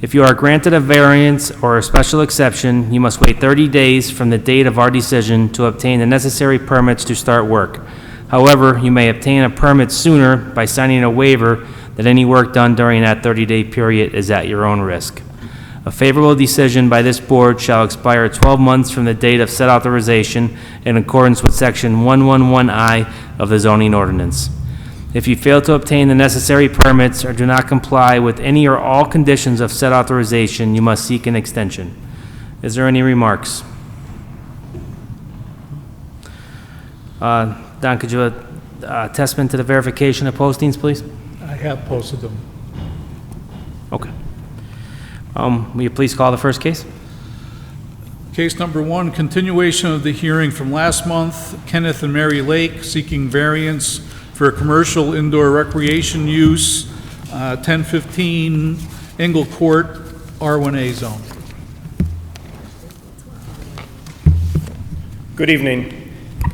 If you are granted a variance or a special exception, you must wait 30 days from the date of our decision to obtain the necessary permits to start work. However, you may obtain a permit sooner by signing a waiver that any work done during that 30-day period is at your own risk. A favorable decision by this board shall expire 12 months from the date of said authorization in accordance with Section 111I of the zoning ordinance. If you fail to obtain the necessary permits or do not comply with any or all conditions of said authorization, you must seek an extension. Is there any remarks? Don, could you attestment to the verification of postings, please? I have posted them. Okay. Will you please call the first case? Case number 1, continuation of the hearing from last month, Kenneth and Mary Lake seeking variance for a commercial indoor recreation use, 1015 Engle Court, R1A zone. Good evening.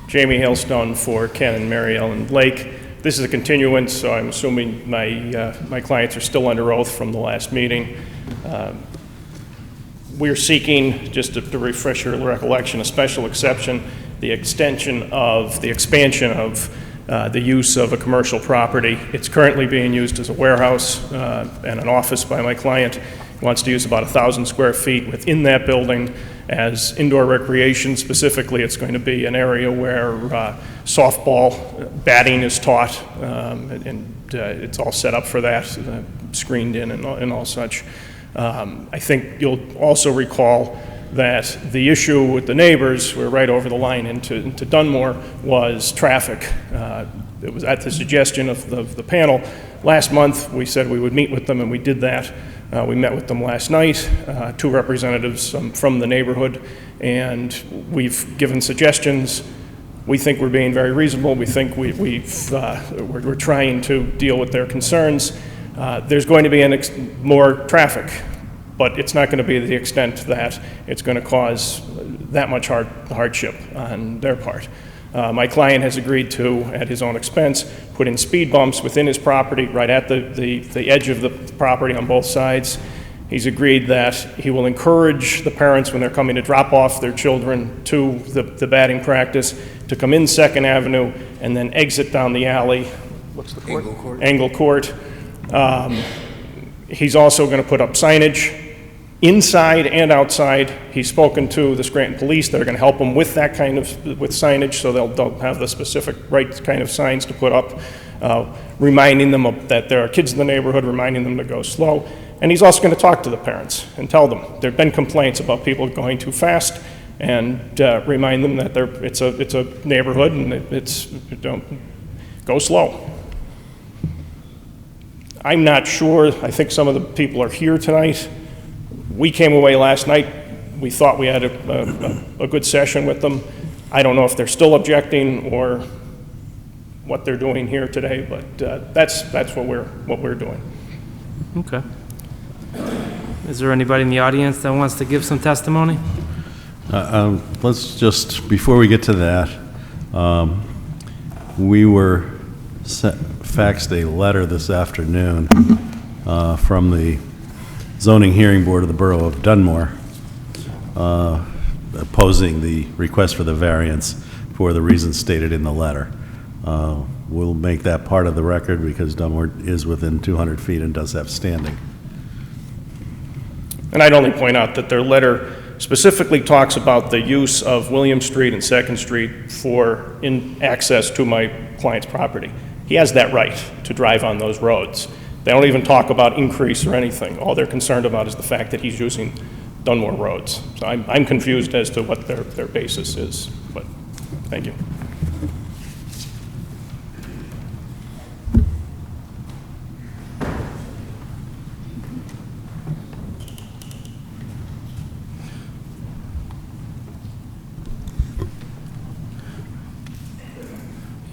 Jamie Hailstone for Ken and Mary Ellen Lake. This is a continuance, so I'm assuming my clients are still under oath from the last meeting. We're seeking, just to refresh your recollection, a special exception, the expansion of the use of a commercial property. It's currently being used as a warehouse and an office by my client. He wants to use about 1,000 square feet within that building as indoor recreation. Specifically, it's going to be an area where softball batting is taught, and it's all set up for that, screened in and all such. I think you'll also recall that the issue with the neighbors, we're right over the line into Dunmore, was traffic. It was at the suggestion of the panel. Last month, we said we would meet with them, and we did that. We met with them last night, 2 representatives from the neighborhood, and we've given suggestions. We think we're being very reasonable. We think we're trying to deal with their concerns. There's going to be more traffic, but it's not going to be to the extent that it's going to cause that much hardship on their part. My client has agreed to, at his own expense, put in speed bumps within his property, right at the edge of the property on both sides. He's agreed that he will encourage the parents, when they're coming to drop off their children to the batting practice, to come in 2nd Avenue and then exit down the alley. What's the court? Engle Court. Engle Court. He's also going to put up signage inside and outside. He's spoken to the Scranton police that are going to help him with that kind of signage, so they'll have the specific right kind of signs to put up, reminding them that there are kids in the neighborhood, reminding them to go slow. And he's also going to talk to the parents and tell them there have been complaints about people going too fast, and remind them that it's a neighborhood and don't go slow. I'm not sure. I think some of the people are here tonight. We came away last night. We thought we had a good session with them. I don't know if they're still objecting or what they're doing here today, but that's what we're doing. Okay. Is there anybody in the audience that wants to give some testimony? Let's just, before we get to that, we were faxed a letter this afternoon from the Zoning Hearing Board of the Borough of Dunmore opposing the request for the variance for the reasons stated in the letter. We'll make that part of the record because Dunmore is within 200 feet and does have standing. And I'd only point out that their letter specifically talks about the use of William Street and 2nd Street for access to my client's property. He has that right to drive on those roads. They don't even talk about increase or anything. All they're concerned about is the fact that he's using Dunmore roads. So I'm confused as to what their basis is, but thank you.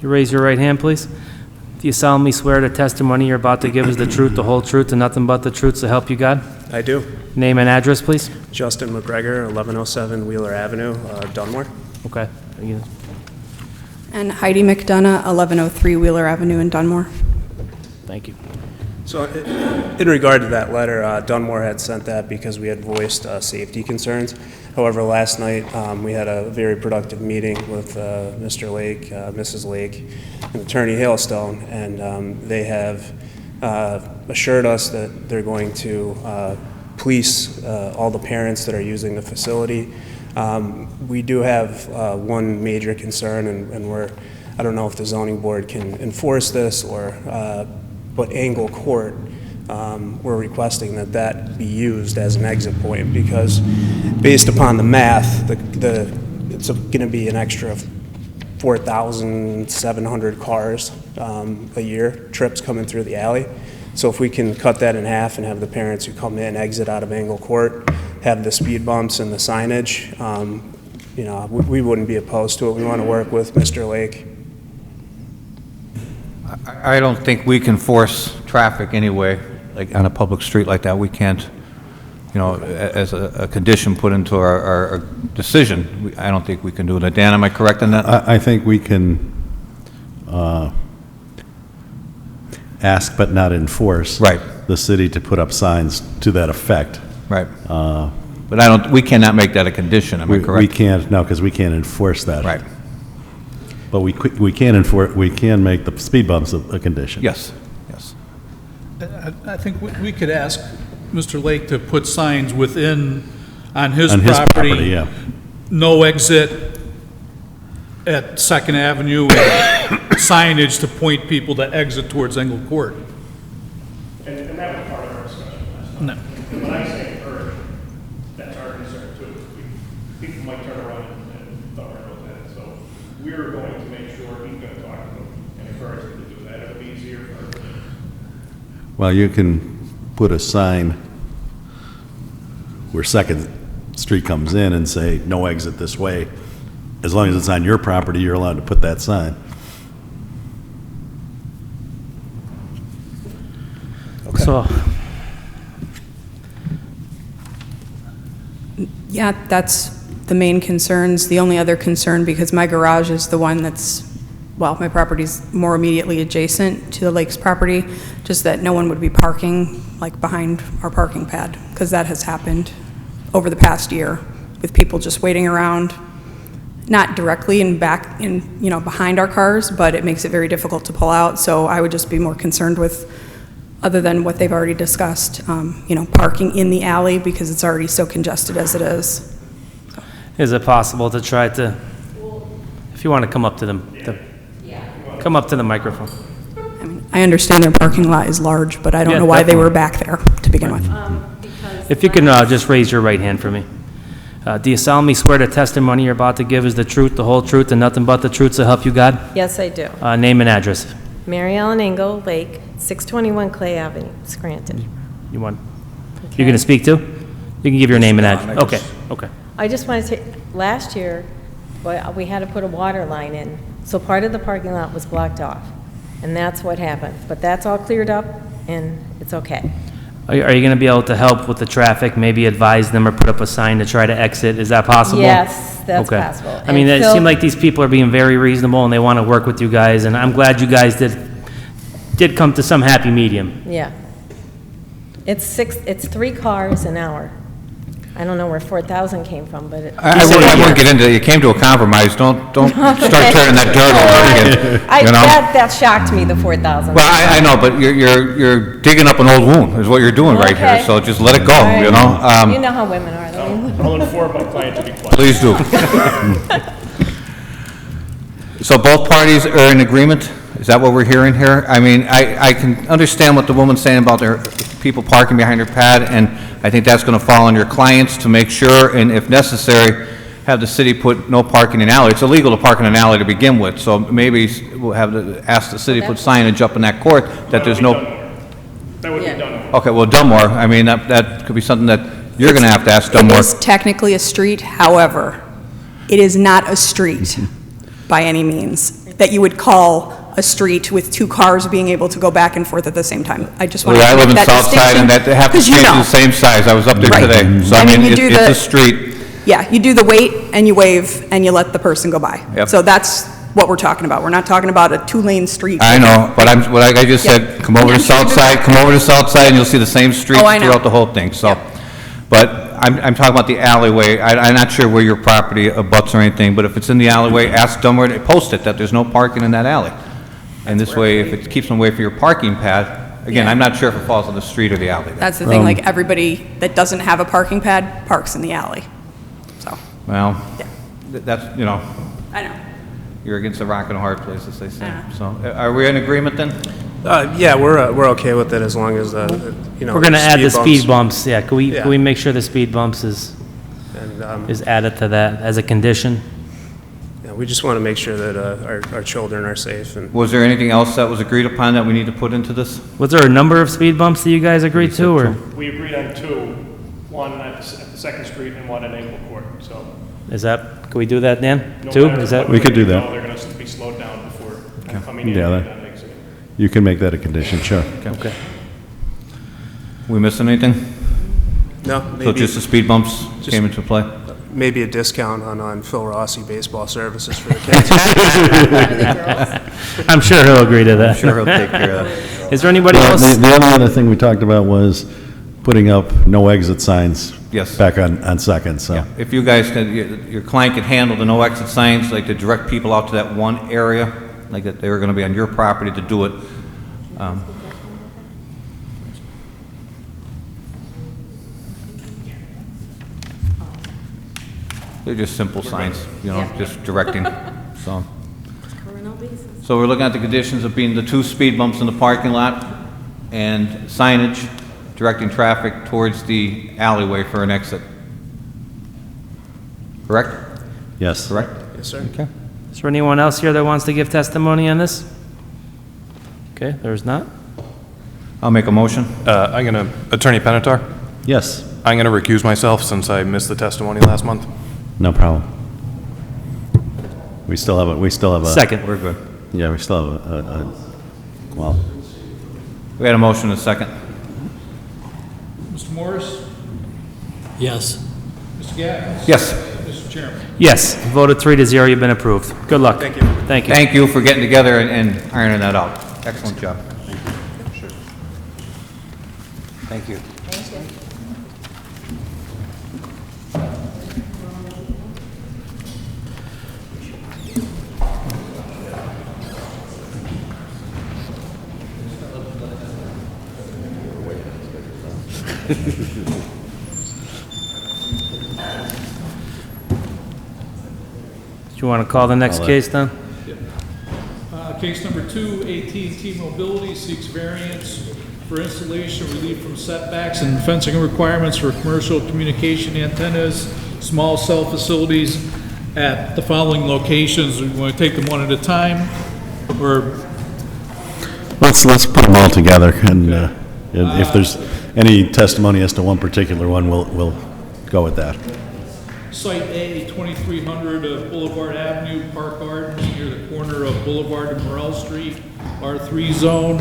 You raise your right hand, please. Do you solemnly swear the testimony you're about to give is the truth, the whole truth, and nothing but the truth, so help you God? I do. Name and address, please. Justin McGregor, 1107 Wheeler Avenue, Dunmore. Okay. Thank you. And Heidi McDonough, 1103 Wheeler Avenue in Dunmore. Thank you. So in regard to that letter, Dunmore had sent that because we had voiced safety concerns. However, last night, we had a very productive meeting with Mr. Lake, Mrs. Lake, and Attorney Hailstone, and they have assured us that they're going to police all the parents that are using the facility. We do have one major concern, and I don't know if the zoning board can enforce this, but Angle Court, we're requesting that be used as an exit point, because based upon the math, it's going to be an extra 4,700 cars a year, trips coming through the alley. So if we can cut that in half and have the parents who come in exit out of Angle Court, have the speed bumps and the signage, we wouldn't be opposed to it. We want to work with Mr. Lake. I don't think we can force traffic anyway, like on a public street like that. We can't, as a condition put into our decision. I don't think we can do that. Dan, am I correct in that? I think we can ask but not enforce. Right. The city to put up signs to that effect. Right. But we cannot make that a condition, am I correct? We can't, no, because we can't enforce that. Right. But we can make the speed bumps a condition. Yes, yes. I think we could ask Mr. Lake to put signs on his On his property, yeah. No exit at Second Avenue, and signage to point people to exit towards Engle Court. And that was part of our discussion last time. No. And when I say urge, that's our concern too. People might turn around and thumb our nose at it. So we're going to make sure he's going to talk to them and encourage them to do that. It'll be easier for everybody. Well, you can put a sign where Second Street comes in and say, no exit this way. As long as it's on your property, you're allowed to put that sign. So, yeah, that's the main concerns. The only other concern, because my garage is the one that's, well, my property's more immediately adjacent to the lake's property, just that no one would be parking like behind our parking pad, because that has happened over the past year with people just waiting around, not directly in back in, behind our cars, but it makes it very difficult to pull out. So I would just be more concerned with, other than what they've already discussed, parking in the alley, because it's already so congested as it is. is it possible to try to, if you want to come up to them, come up to the microphone. I mean, I understand their parking lot is large, but I don't Yeah, know why they were definitely. back there to begin with. If you can just raise your right hand for me. Do you solemnly swear the testimony you're about to give is the truth, the whole truth, and nothing but the truth, so help you God? Yes, I do. Name and address. Mary Ellen Engel, Lake, 621 Clay Avenue, Scranton. You're going to speak too? You can give your name and address. Okay. I just want to say, last year, we had to put a water line in, so part of the parking lot was blocked off, and that's what happened. But that's all cleared up, and it's okay. Are you going to be able to help with the traffic, maybe advise them or put up a sign to try to exit? Is that possible? Yes, that's Okay. possible. I mean, And it Phil- seemed like these people are being very reasonable and they want to work with you guys, and I'm glad you guys did come to some happy medium. Yeah. It's 3 cars an hour. I don't know where 4,000 came from, but it... I wouldn't get into it. You came to a compromise. Don't start turning that dirt over again, That shocked me, the 4,000. Well, I know, but you're digging up an old wound, is what you're doing right here, Okay. so just let it go, All right. you know? You know how women are, though. I'll inform my client to be quiet. Please do. So both parties are in agreement? Is that what we're hearing here? I mean, I can understand what the woman's saying about their people parking behind her pad, and I think that's going to fall on your clients to make sure, and if necessary, have the city put no parking in alley. It's illegal to park in an alley to begin with, so maybe we'll have to ask the city to put signage up in that court that there's no... That would be Yeah. done. Okay, well, Dunmore, I mean, that could be something that you're going to have to ask It Dunmore. is technically a street, however, it is not a street by any means that you would call a street with 2 cars being able to go back and forth at the same time. I just want Well, to I live make in that South Side, and that half the 'cause you streets are know. the same size. I was up there Right. today. So, I I mean, mean, you do it's a the- street. Yeah, you do the wait and you wave and you let the person go by. Yep. So that's what we're talking about. We're not talking about a two-lane street. I know, but like I just said, come over to South Side, and you'll see the same street Oh, I know. throughout the whole thing, so. Yep. But I'm talking about the alleyway. I'm not sure where your property abuts or anything, but if it's in the alleyway, ask them where to post it, that there's no parking in that alley. And this way, if it keeps them away from your parking pad, again, Yeah. I'm not sure if it falls on the street or the alley. That's the thing, like, everybody that doesn't have a parking pad parks in the alley. So, Well, Yeah. that's, you know, I know. you're against a rock and a hard place, as they say. Yeah. So, are we in agreement then? Yeah, we're okay with it as long as, you know. We're gonna add the speed bumps. bumps, yeah, can Yeah. we make sure the speed bumps is And, added to that as a condition? yeah, we just want to make sure that our children are safe and. Was there anything else that was agreed upon that we need to put into this? Was there a number of speed bumps that you guys agreed to, or We agreed on two, one at the Second Street and one at Angle Court, so. is that, can we do that, Dan? no Two, matter is that? what We could do they're that. gonna go, They're gonna be slowed down before coming in Yeah, and that- exiting. You can make that a condition, sure. Okay. We missing anything? No, So maybe, just the speed bumps came into play? maybe a discount on Phil Rossi baseball services for the kids. I'm sure he'll agree to that. Sure, he'll take care of that. Is there anybody Well, else? the only other thing we talked about was putting up no exit signs. Yes. Back on Second, so. If you guys can, your client could handle the no exit signs, like to direct people out to that one area, like that they were gonna be on your property to do it. They're just simple signs, you know, just directing, so. So we're looking at the conditions of being the two speed bumps in the parking lot and signage directing traffic towards the alleyway for an exit. Correct? Yes. Correct? Yes, sir. Okay. Is there anyone else here that wants to give testimony on this? Okay, there's not. I'll make a motion. Attorney Penatar, Yes, I'm going to recuse myself since I missed the testimony last month. no problem. We still have a. Second. We're good. Yeah, we still have well, We had a motion and a second. Mr. Morris? Yes. Mr. Gattens? Yes. Mr. Chairman? Yes, voted 3-0, you've been approved. Good luck. Thank you. Thank you. Thank you for getting together and ironing that out. Excellent job. Thank you. Do you want to call the next case then? Case number 2, AT&T Mobility seeks variance for installation, relief from setbacks and fencing requirements for commercial communication antennas, small cell facilities at the following locations. We want to take them one at a time, or let's put them all together, and if there's any testimony as to one particular one, we'll go with that. Site A, 2300 of Boulevard Avenue, Park Gardens, near the corner of Boulevard and Morel Street, R3 zone.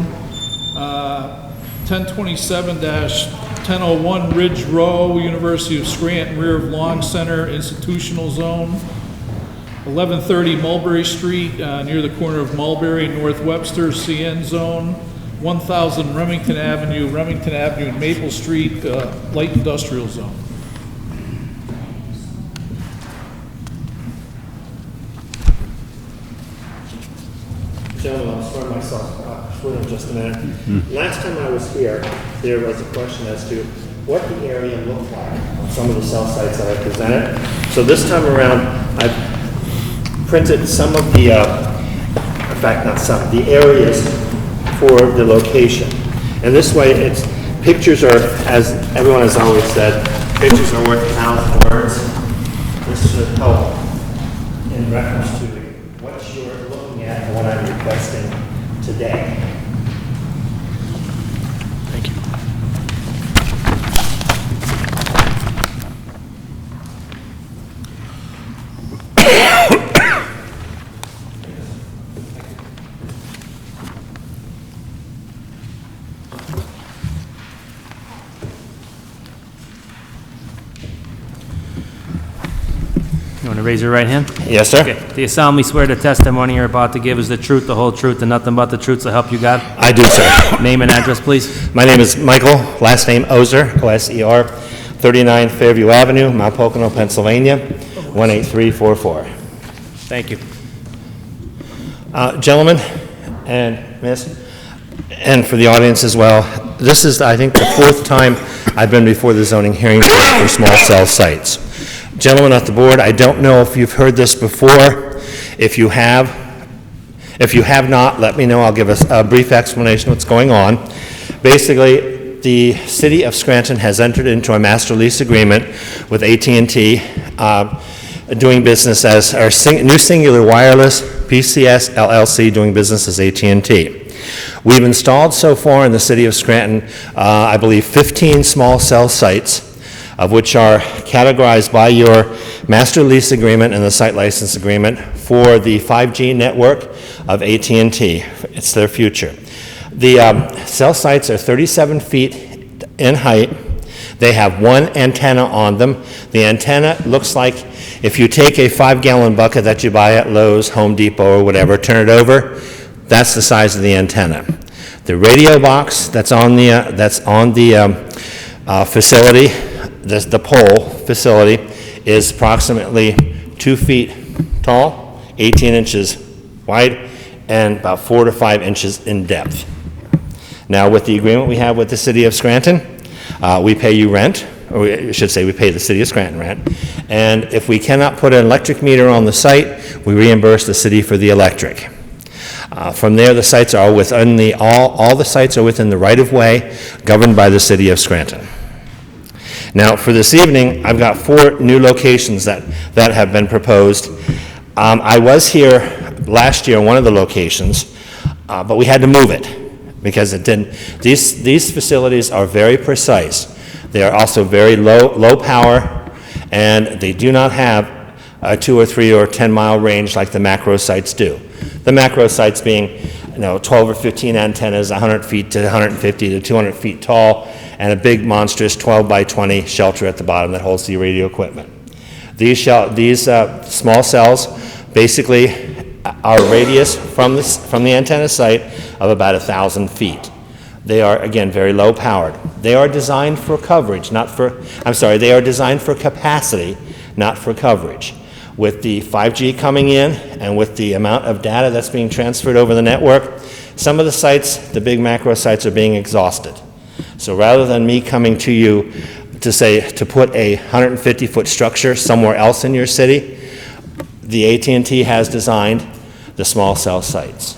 1027-1001 Ridge Row, University of Scranton, rear of Long Center, institutional zone. 1130 Mulberry Street, near the corner of Mulberry and North Webster, CN zone. 1000 Remington Avenue and Maple Street, light industrial zone. Gentlemen, I'll swear myself swear in just a minute. Last time I was here, there was a question as to what the area looked like on some of the cell sites that I presented. So this time around, I've printed some of the, in fact, not some, the areas for the location. And this way, it's pictures are, as everyone has always said, pictures are worth 1,000 words. This should help in reference to what you're looking at and what I'm requesting today. Thank you. You want to raise your right hand? Yes, sir. Okay. Do you solemnly swear the testimony you're about to give is the truth, the whole truth, and nothing but the truth, so help you God? I do, sir. Name and address, please. My name is Michael, last name Ozer, O-S-E-R, 39 Fairview Avenue, Mount Pocono, Pennsylvania, 18344. Thank you. Gentlemen and miss, and for the audience as well, this is, I think, the fourth time I've been before the zoning hearing board for small cell sites. Gentlemen at the board, I don't know if you've heard this before. If you have not, let me know. I'll give us a brief explanation of what's going on. Basically, the city of Scranton has entered into a master lease agreement with AT&T, doing business as our New Singular Wireless, PCS LLC, doing business as AT&T. We've installed so far in the city of Scranton, I believe, 15 small cell sites, of which are categorized by your master lease agreement and the site license agreement for the 5G network of AT&T. It's their future. The cell sites are 37 feet in height. They have one antenna on them. The antenna looks like if you take a 5-gallon bucket that you buy at Lowe's, Home Depot, or whatever, turn it over, that's the size of the antenna. The radio box that's on the facility, the pole facility, is approximately 2 feet tall, 18 inches wide, and about 4 to 5 inches in depth. Now, with the agreement we have with the city of Scranton, we pay you rent, or I should say we pay the city of Scranton rent, and if we cannot put an electric meter on the site, we reimburse the city for the electric. From there, the sites are within all the sites are within the right-of-way governed by the city of Scranton. Now, for this evening, I've got 4 new locations that have been proposed. I was here last year in one of the locations, but we had to move it because it didn't. These facilities are very precise. They are also very low power, and they do not have a 2 or 3 or 10-mile range like the macro sites do. The macro sites being, 12 or 15 antennas, 100 feet to 150 to 200 feet tall, and a big monstrous 12 by 20 shelter at the bottom that holds the radio equipment. These small cells basically are a radius from the antenna site of about 1,000 feet. They are, again, very low powered. They are designed for coverage, they are designed for capacity, not for coverage. With the 5G coming in and with the amount of data that's being transferred over the network, some of the sites, the big macro sites, are being exhausted. So rather than me coming to you to put a 150-foot structure somewhere else in your city, the AT&T has designed the small cell sites.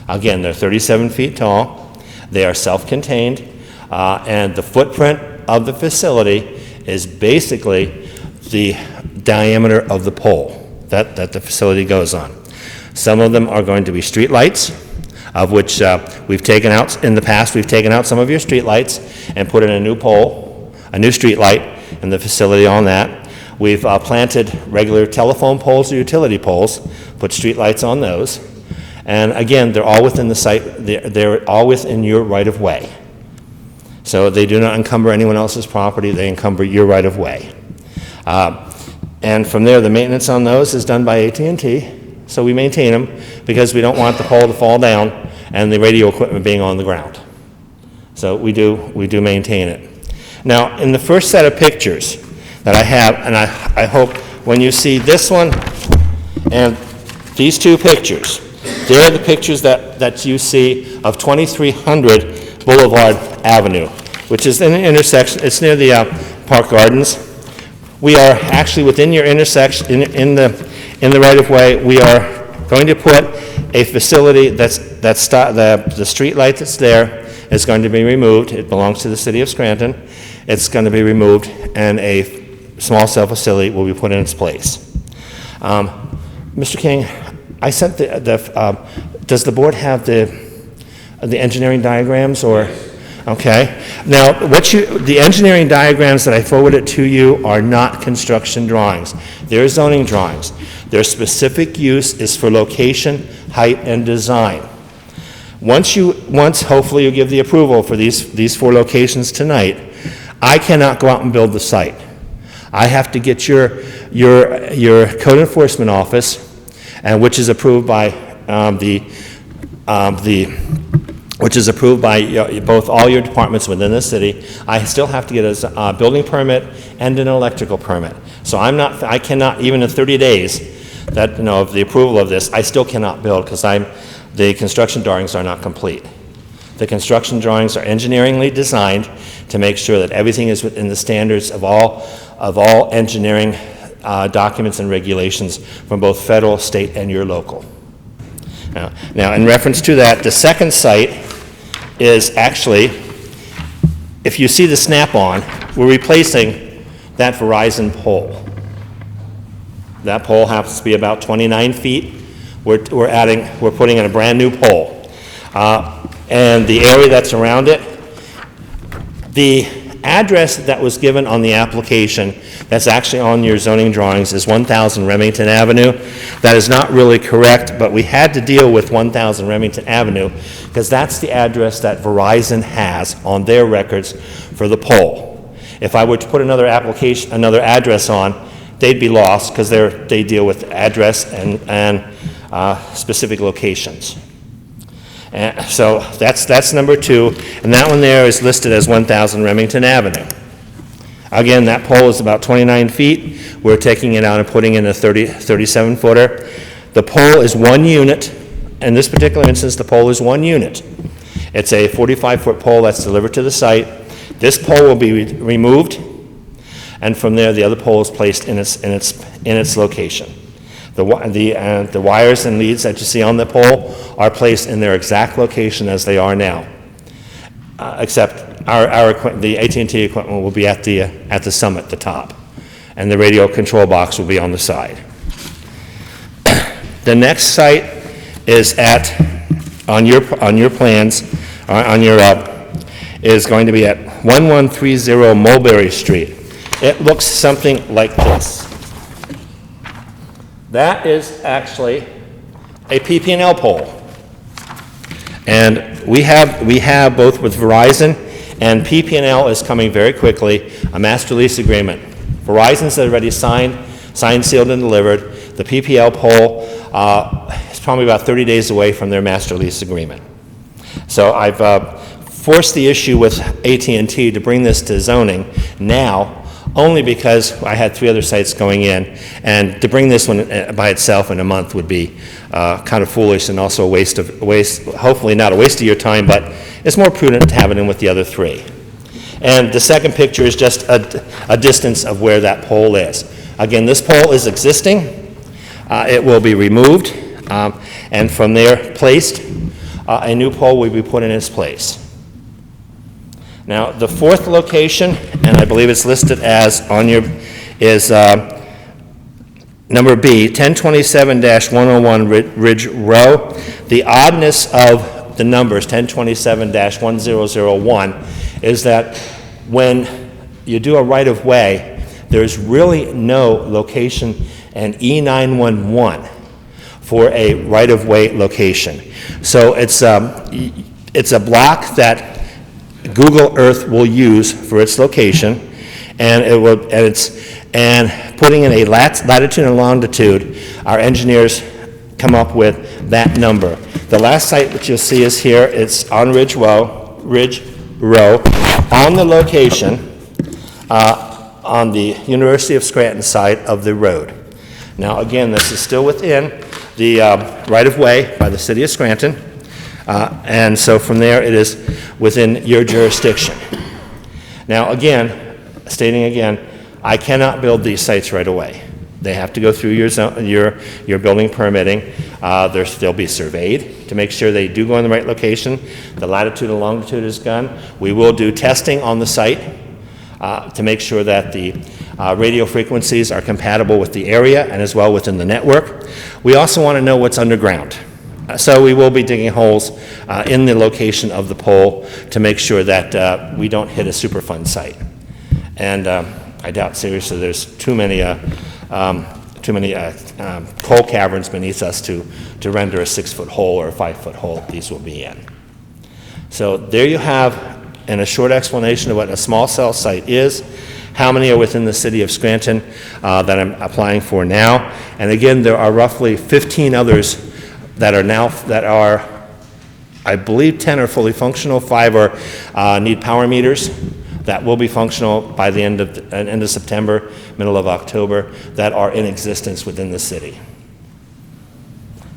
Again, they're 37 feet tall, they are self-contained, and the footprint of the facility is basically the diameter of the pole that the facility goes on. Some of them are going to be street lights, of which we've taken out, in the past, we've taken out some of your street lights and put in a new pole, a new street light in the facility on that. We've planted regular telephone poles or utility poles, put street lights on those. And again, they're all within the site, they're all within your right-of-way. So they do not encumber anyone else's property, they encumber your right-of-way. And from there, the maintenance on those is done by AT&T, so we maintain them because we don't want the pole to fall down and the radio equipment being on the ground. So we do maintain it. Now, in the first set of pictures that I have, and I hope when you see this one and these 2 pictures, they're the pictures that you see of 2300 Boulevard Avenue, which is in the intersection. It's near the Park Gardens. We are actually within your intersection, in the right-of-way. We are going to put a facility the street light that's there is going to be removed. It belongs to the city of Scranton. It's going to be removed, and a small cell facility will be put in its place. Mr. King, I sent does the board have the engineering diagrams, or? Okay. Now, the engineering diagrams that I forwarded to you are not construction drawings. They're zoning drawings. Their specific use is for location, height, and design. Once hopefully you give the approval for these 4 locations tonight, I cannot go out and build the site. I have to get your code enforcement office, and which is approved by which is approved by both all your departments within the city. I still have to get a building permit and an electrical permit. So I cannot, even in 30 days that, of the approval of this, I still cannot build because the construction drawings are not complete. The construction drawings are engineeringly designed to make sure that everything is within the standards of all engineering documents and regulations from both federal, state, and your local. Now, in reference to that, the second site is actually, if you see the snap-on, we're replacing that Verizon pole. That pole happens to be about 29 feet. We're putting in a brand-new pole. And the area that's around it, the address that was given on the application that's actually on your zoning drawings is 1000 Remington Avenue. That is not really correct, but we had to deal with 1000 Remington Avenue because that's the address that Verizon has on their records for the pole. If I were to put another address on, they'd be lost because they deal with address and specific locations. So that's number 2, and that one there is listed as 1000 Remington Avenue. Again, that pole is about 29 feet. We're taking it out and putting in a 37-footer. The pole is 1 unit. In this particular instance, the pole is 1 unit. It's a 45-foot pole that's delivered to the site. This pole will be removed, and from there, the other pole is placed in its location. The wires and leads that you see on the pole are placed in their exact location as they are now, except the AT&T equipment will be at the summit, the top, and the radio control box will be on the side. The next site is on your plans, is going to be at 1130 Mulberry Street. It looks something like this. That is actually a PP&L pole. And we have both with Verizon and PP&L is coming very quickly, a master lease agreement. Verizon's already signed, sealed, and delivered. The PPL pole is probably about 30 days away from their master lease agreement. So I've forced the issue with AT&T to bring this to zoning now, only because I had 3 other sites going in, and to bring this one by itself in a month would be kind of foolish and also a waste, hopefully not a waste of your time, but it's more prudent to have it in with the other 3. And the second picture is just a distance of where that pole is. Again, this pole is existing. It will be removed, and from there placed, a new pole will be put in its place. Now, the 4th location, and I believe it's listed as is number B, 1027-101 Ridge Row. The oddness of the numbers, 1027-1001, is that when you do a right-of-way, there's really no location in E911 for a right-of-way location. So it's a block that Google Earth will use for its location, and putting in a latitude and longitude, our engineers come up with that number. The last site which you'll see is here. It's on Ridge Row, on the location on the University of Scranton side of the road. Now, again, this is still within the right-of-way by the city of Scranton. And so from there, it is within your jurisdiction. Now, again, stating again, I cannot build these sites right away. They have to go through your building permitting. They'll be surveyed to make sure they do go in the right location. The latitude and longitude is done. We will do testing on the site to make sure that the radio frequencies are compatible with the area and as well within the network. We also want to know what's underground. So we will be digging holes in the location of the pole to make sure that we don't hit a Superfund site. And I doubt seriously there's too many coal caverns beneath us to render a 6-foot hole or a 5-foot hole these will be in. So there you have, in a short explanation of what a small cell site is, how many are within the city of Scranton that I'm applying for now. And again, there are roughly 15 others that are, I believe 10 are fully functional, 5 are need power meters that will be functional by the end of September, middle of October, that are in existence within the city.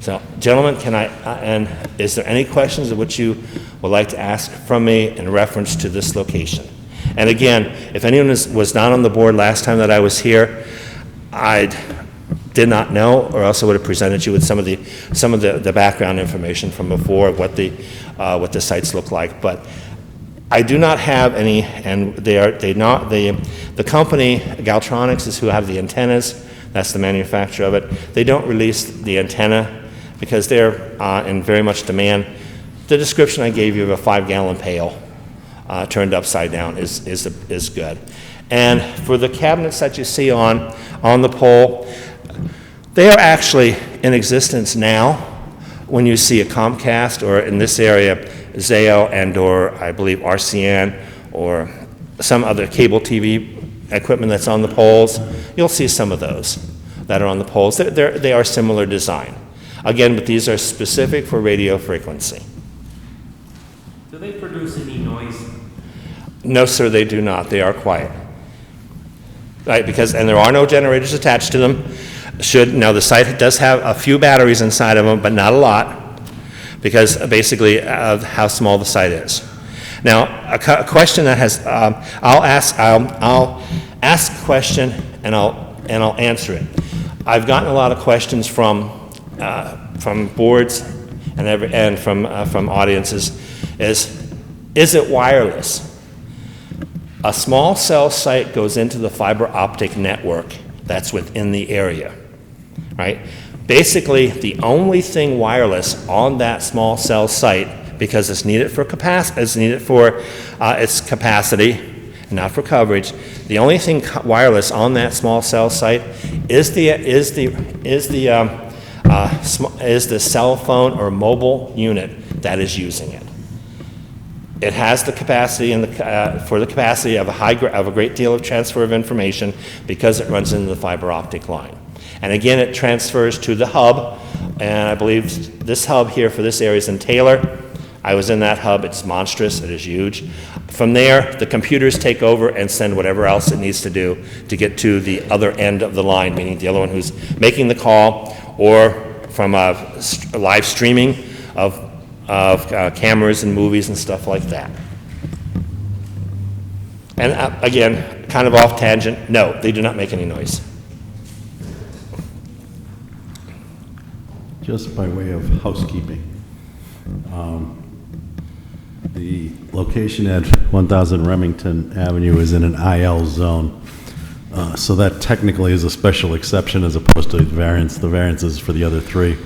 So, gentlemen, and is there any questions of which you would like to ask from me in reference to this location? And again, if anyone was not on the board last time that I was here, I did not know, or else I would have presented you with some of the background information from before, what the sites look like. But I do not have any, and the company Galtronics is who have the antennas. That's the manufacturer of it. They don't release the antenna because they're in very much demand. The description I gave you of a 5-gallon pail turned upside down is good. And for the cabinets that you see on the pole, they are actually in existence now. When you see a Comcast, or in this area, Zayo and/or I believe RCN or some other cable TV equipment that's on the poles, you'll see some of those that are on the poles. They are similar design. Again, but these are specific for radio frequency. Do they produce any noise? No, sir, they do not. They are quiet. Right, and there are no generators attached to them. Now the site does have a few batteries inside of them, but not a lot, because basically of how small the site is. Now, a question that has, I'll ask a question and I'll answer it. I've gotten a lot of questions from boards and from audiences. Is it wireless? A small cell site goes into the fiber optic network that's within the area, right? Basically, the only thing wireless on that small cell site, because it's needed for its capacity, and not for coverage, the only thing wireless on that small cell site is the cell phone or mobile unit that is using it. It has the capacity for the capacity of a great deal of transfer of information because it runs into the fiber optic line. And again, it transfers to the hub, and I believe this hub here for this area is in Taylor. I was in that hub. It's monstrous. It is huge. From there, the computers take over and send whatever else it needs to do to get to the other end of the line, meaning the other one who's making the call, or from live streaming of cameras and movies and stuff like that. And again, kind of off tangent, no, they do not make any noise. Just by way of housekeeping, the location at 1000 Remington Avenue is in an IL zone, so that technically is a special exception as opposed to variance. The variance is for the other three,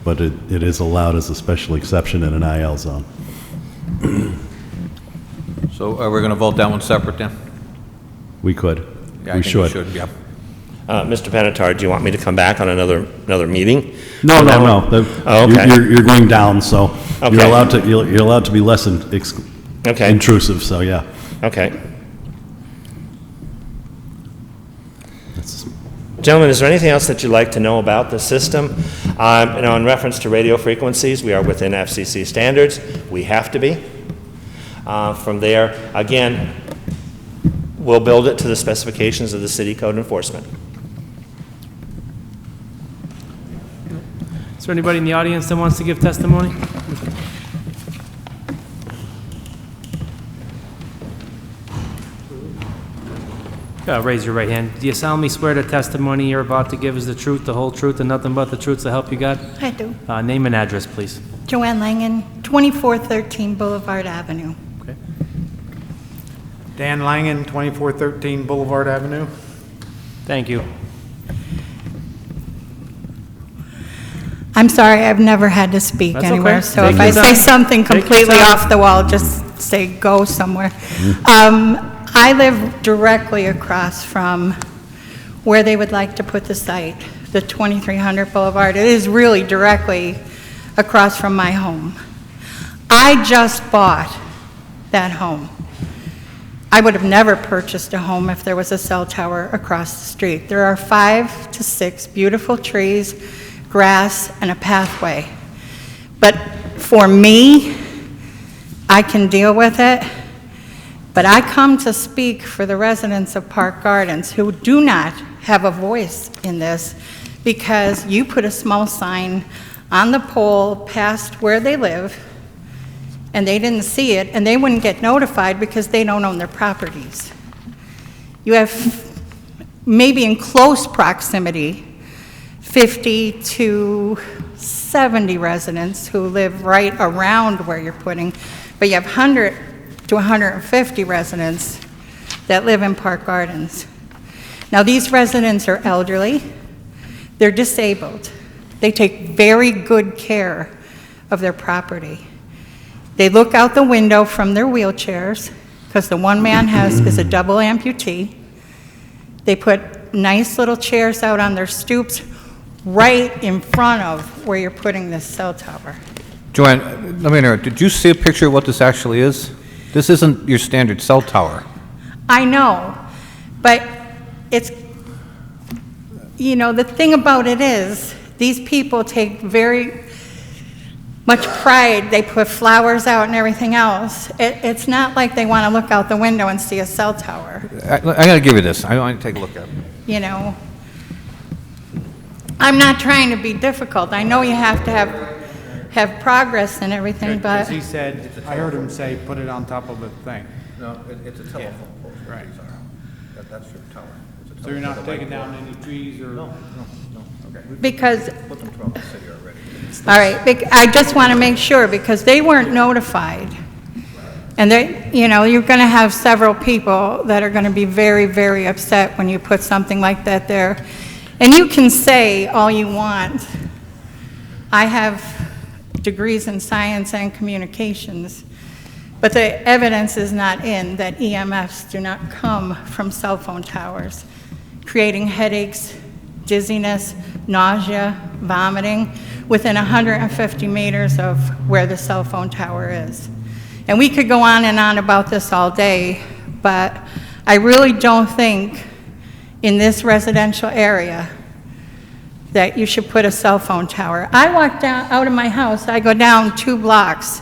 but it is allowed as a special exception in an IL zone. So are we going to vote that one separate then? We could. Yeah, I we think should. we should, yeah. Mr. Benatar, do you want me to come back on another meeting? No. Oh, okay. You're going down, so Okay. you're allowed to be less Okay. intrusive. So yeah. Okay. Gentlemen, is there anything else that you'd like to know about the system? In reference to radio frequencies, we are within FCC standards. We have to be. From there, again, we'll build it to the specifications of the city code enforcement. Is there anybody in the audience that wants to give testimony? Raise your right hand. Do you solemnly swear the testimony you're about to give is the truth, the whole truth, and nothing but the truth to help you God? I do. Name and address, please. Joanne Langen, 2413 Boulevard Avenue. Okay. Dan Langen, 2413 Boulevard Avenue. Thank you. I'm sorry, I've never had to speak That's anywhere, okay. so Take if I your say time. something Take your completely time. off the wall, just say go somewhere. I live directly across from where they would like to put the site, the 2300 Boulevard. It is really directly across from my home. I just bought that home. I would have never purchased a home if there was a cell tower across the street. There are 5 to 6 beautiful trees, grass, and a pathway. But for me, I can deal with it, but I come to speak for the residents of Park Gardens who do not have a voice in this because you put a small sign on the pole past where they live, and they didn't see it, and they wouldn't get notified because they don't own their properties. You have, maybe in close proximity, 50 to 70 residents who live right around where you're putting, but you have 100 to 150 residents that live in Park Gardens. Now, these residents are elderly, they're disabled, they take very good care of their property. They look out the window from their wheelchairs, because the one man is a double amputee. They put nice little chairs out on their stoops right in front of where you're putting this cell tower. Joanne, let me interrupt. Did you see a picture of what this actually is? This isn't your standard cell tower. I know, but it's, you know, the thing about it is, these people take very much pride. They put flowers out and everything else. It's not like they want to look out the window and see a cell tower. I got to give you this. I want to take a look at it. You know, I'm not trying to be difficult. I know you have to have progress and everything, but As he said, I heard him say, put it on top of the thing. No, it's a telephone pole. Right. That's your tower. So you're not taking down any trees or? No, okay. because, Put them throughout the city already. all right, I just want to make sure, because they weren't notified. And they, you know, you're going to have several people that are going to be very, very upset when you put something like that there. And you can say all you want. I have degrees in science and communications, but the evidence is not in that EMFs do not come from cell phone towers, creating headaches, dizziness, nausea, vomiting within 150 meters of where the cell phone tower is. And we could go on and on about this all day, but I really don't think in this residential area that you should put a cell phone tower. I walk down out of my house, I go down 2 blocks.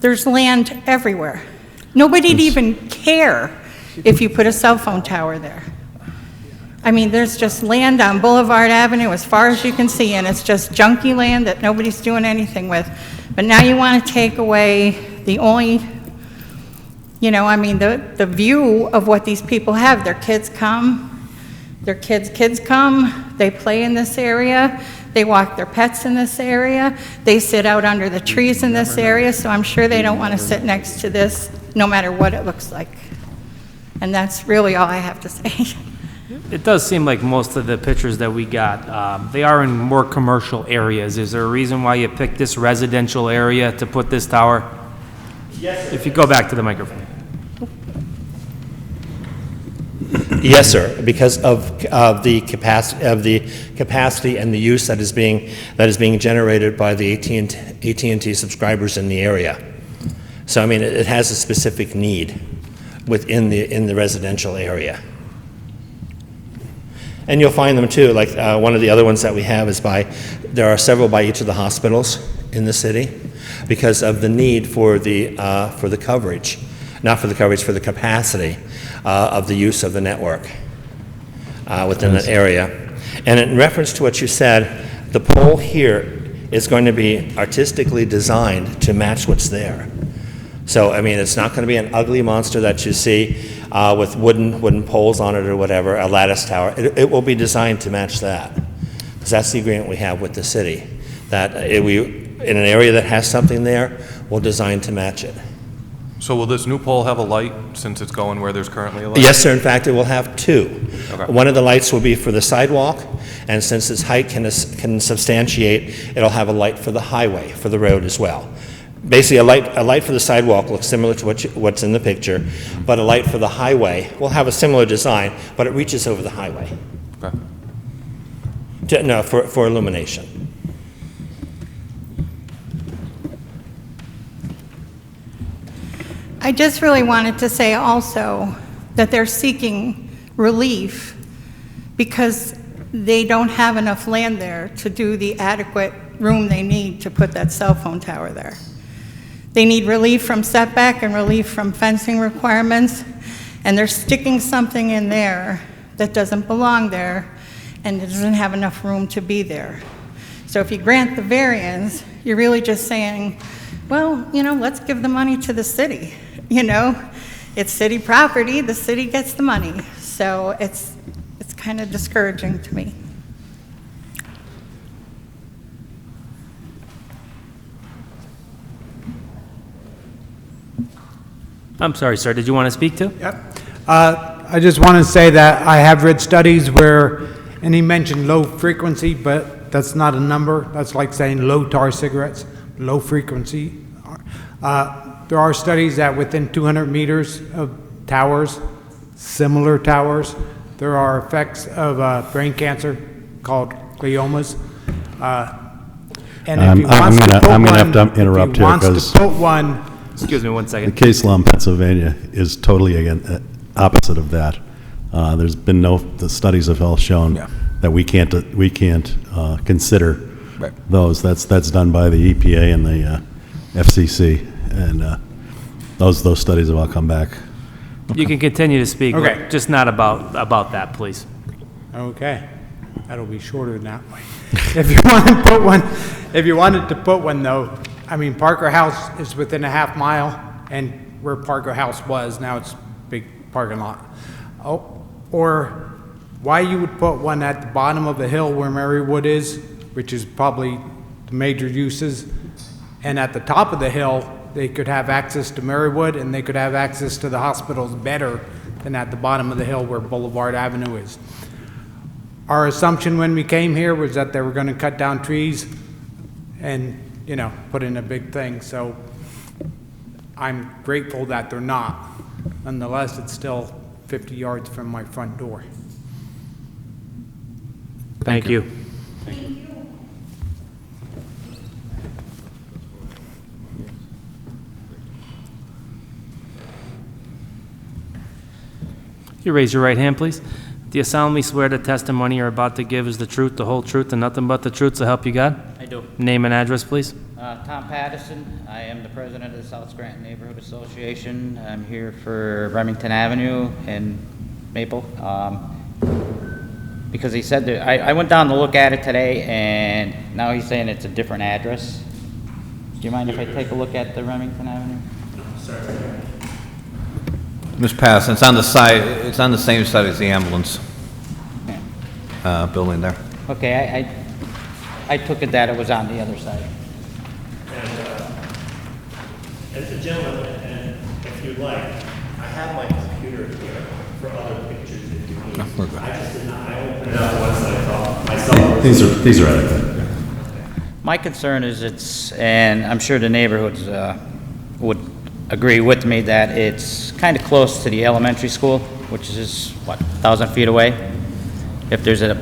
There's land everywhere. Nobody'd even care if you put a cell phone tower there. I mean, there's just land on Boulevard Avenue as far as you can see, and it's just junky land that nobody's doing anything with. But now you want to take away the only, you know, I mean, the view of what these people have. Their kids come, their kids come, they play in this area, they walk their pets in this area, they sit out under the trees in this area, so I'm sure they don't want to sit next to this, no matter what it looks like. And that's really all I have to say. It does seem like most of the pictures that we got, they are in more commercial areas. Is there a reason why you picked this residential area to put this tower? Yes, sir. If you go back to the microphone. Yes, sir, because of the capacity and the use that is being generated by the AT&T subscribers in the area. So I mean, it has a specific need within the residential area. And you'll find them too, like one of the other ones that we have is there are several by each of the hospitals in the city because of the need for the coverage, not for the coverage, for the capacity of the use of the network within that area. And in reference to what you said, the pole here is going to be artistically designed to match what's there. So, I mean, it's not going to be an ugly monster that you see with wooden poles on it or whatever, a lattice tower. It will be designed to match that, because that's the agreement we have with the city, that in an area that has something there, we'll design to match it. So will this new pole have a light, since it's going where there's currently a light? Yes, sir. In fact, it will have 2. Okay. One of the lights will be for the sidewalk, and since its height can substantiate, it'll have a light for the highway, for the road as well. Basically, a light for the sidewalk looks similar to what's in the picture, but a light for the highway will have a similar design, but it reaches over the highway. Okay. For illumination. I just really wanted to say also that they're seeking relief because they don't have enough land there to do the adequate room they need to put that cell phone tower there. They need relief from setback and relief from fencing requirements, and they're sticking something in there that doesn't belong there and it doesn't have enough room to be there. So if you grant the variance, you're really just saying, well, you know, let's give the money to the city. You know, it's city property, the city gets the money. So it's kind of discouraging to me. I'm sorry, sir, did you want to speak to? Yep. I just want to say that I have read studies where, and he mentioned low frequency, but that's not a number. That's like saying low tar cigarettes, low frequency. There are studies that within 200 meters of towers, similar towers, there are effects of brain cancer called gliomas. And if he wants to put I'm one, gonna have to interrupt here because Excuse me one the second. case law in Pennsylvania is totally opposite of that. There's been the studies have all shown that we can't consider those. That's done by the EPA and the FCC, and those studies have all come back. You can continue to speak, Okay. but just not about that, please. Okay, that'll be shorter than that way. If you want to put one, if you wanted to put one though, I mean, Parker House is within a half mile, and where Parker House was, now it's big parking lot. Oh, or why you would put one at the bottom of the hill where Marywood is, which is probably the major uses, and at the top of the hill, they could have access to Marywood, and they could have access to the hospitals better than at the bottom of the hill where Boulevard Avenue is. Our assumption when we came here was that they were going to cut down trees and, you know, put in a big thing. So I'm grateful that they're not. Nonetheless, it's still 50 yards from my front door. Thank you. You raise your right hand, please. Do you solemnly swear the testimony you're about to give is the truth, the whole truth, and nothing but the truth, so help you God? I do. Name and address, please. Tom Patterson. I am the president of the South Scranton Neighborhood Association. I'm here for Remington Avenue and Maple. Because he said that, I went down to look at it today, and now he's saying it's a different address. Do you mind if I take a look at the Remington Avenue? Ms. Patterson, it's on the side, it's on the same side as the ambulance building there. Okay, I took it that it was on the other side. And the gentleman, and if you'd like, I have my computer here for other pictures if you need. No, we're good. I just did not, I opened it up once and I thought myself. These are adequate. My concern is and I'm sure the neighborhoods would agree with me that it's kind of close to the elementary school, which is, what, 1,000 feet away? If there's a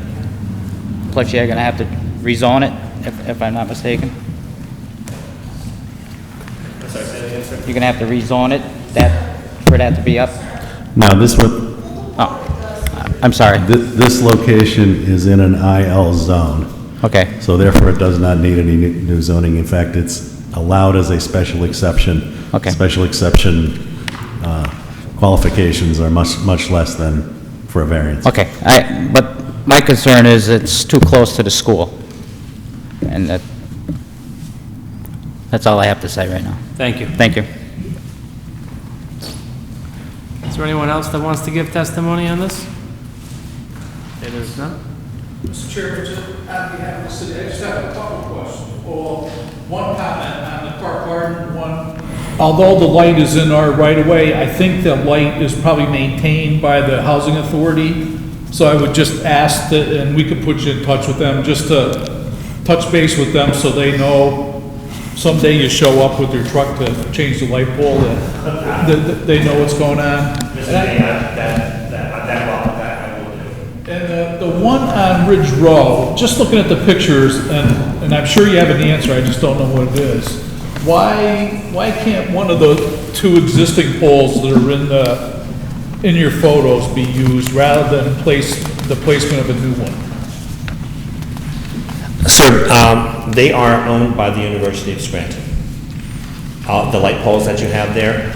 place you're going to have to rezone it, if I'm not mistaken? Sorry, say that again, sir. You're going to have to rezone it, for that to be up? Now, I'm sorry. This location is in an IL zone. Okay. So therefore, it does not need any new zoning. In fact, it's allowed as a special exception. Okay. Special exception qualifications are much less than for a variance. Okay, but my concern is it's too close to the school. And that's all I have to say right now. Thank you. Thank you. Is there anyone else that wants to give testimony on this? Okay, there's none. Mr. Chairman, just on behalf of the city, I just have a couple of questions. Well, one comment on the Park Garden one. Although the light is in our right-of-way, I think the light is probably maintained by the housing authority. So I would just ask that, and we could put you in touch with them, just to touch base with them so they know someday you show up with your truck to change the light pole, that they know what's going on. And the one on Ridge Row, just looking at the pictures, and I'm sure you have an answer, I just don't know what it is. Why can't one of those, two existing poles that are in your photos be used rather than the placement of a new one? Sir, they are owned by the University of Scranton. The light poles that you have there,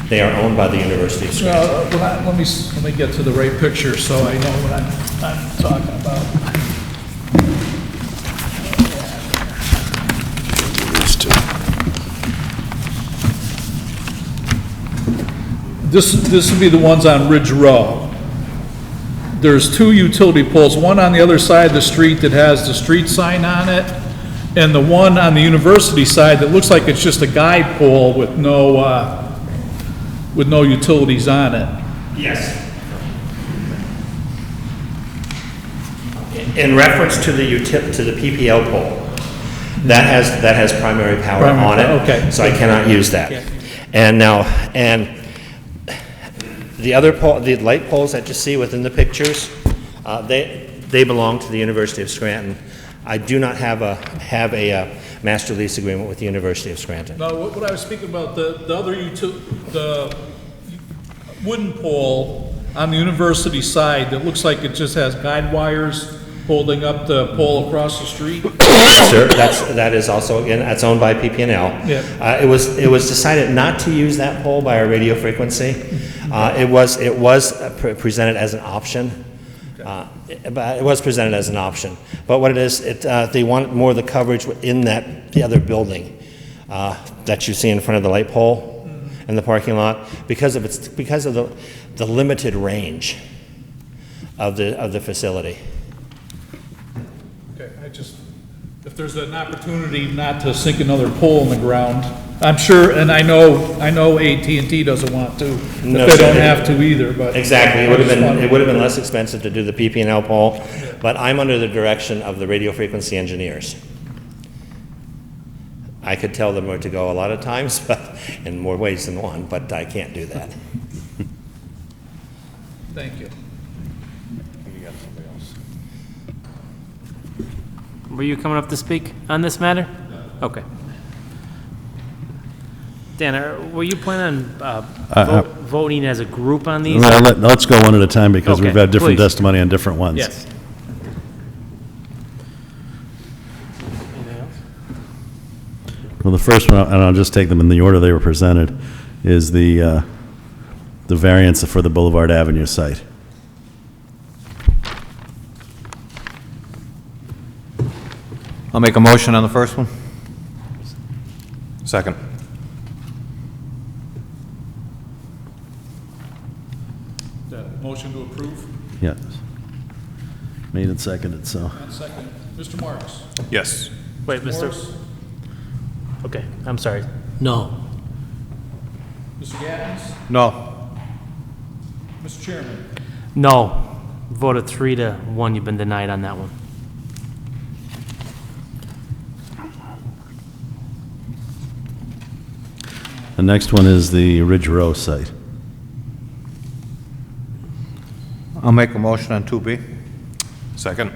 they are owned by the University of Scranton. Let me get to the right picture so I know what I'm talking about. This would be the ones on Ridge Row. There's two utility poles, one on the other side of the street that has the street sign on it, and the one on the university side that looks like it's just a guide pole with no utilities on it. Yes. In reference to the PPL pole, that has primary power on it. Okay. So I cannot use that. And the other pole, the light poles that you see within the pictures, they belong to the University of Scranton. I do not have a master lease agreement with the University of Scranton. No, what I was speaking about, the wooden pole on the university side that looks like it just has guide wires holding up the pole across the street. Sir, that is also, again, that's owned by PP&L. Yeah. It was decided not to use that pole by our radio frequency. It was presented as an option. But it was presented as an option. But what it is, they want more of the coverage in the other building that you see in front of the light pole in the parking lot because of the limited range of the facility. Okay, if there's an opportunity not to sink another pole in the ground, I'm sure, and I know AT&T doesn't want to, No, if they sir, don't have to either, but. Exactly, it would have been less expensive to do the PP&L pole, but I'm under the direction of the radio frequency engineers. I could tell them where to go a lot of times, but in more ways than one, but I can't do that. Thank you. Were you coming up to speak on this matter? Okay. Dan, were you planning on voting as a group on these? Well, let's go one at a time because Okay, we've had different please. testimony on different ones. Yes. Well, the first one, and I'll just take them in the order they were presented, is the variance for the Boulevard Avenue site. I'll make a motion on the first one. Second. Motion to approve, Yes. Made and seconded, so. and second. Mr. Marks? Yes. Wait, Mr. Morris? Okay, I'm sorry. No. Mr. Gaddens? No. Mr. Chairman? No. Voted 3-1, you've been denied on that one. The next one is the Ridge Row site. I'll make a motion on 2B. Second.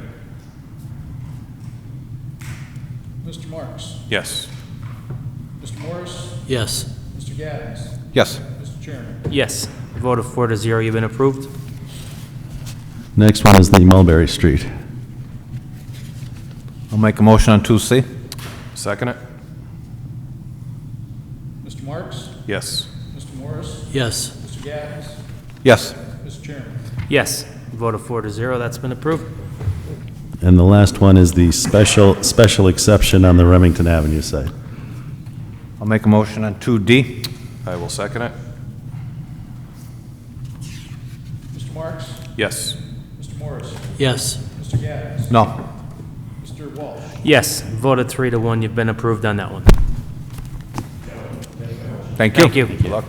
Mr. Marks? Yes. Mr. Morris? Yes. Mr. Gaddens? Yes. Mr. Chairman? Yes. Voted 4-0, you've been approved. Next one is the Mulberry Street. I'll make a motion on 2C. Second it? Mr. Marks? Yes. Mr. Morris? Yes. Mr. Gaddens? Yes. Mr. Chairman? Yes. Voted 4-0, that's been approved. And the last one is the special exception on the Remington Avenue site. I'll make a motion on 2D. I will second it. Mr. Marks? Yes. Mr. Morris? Yes. Mr. Gaddens? No. Mr. Walsh? Yes. Voted 3-1, you've been approved on that one. Thank you. Thank you. Good luck.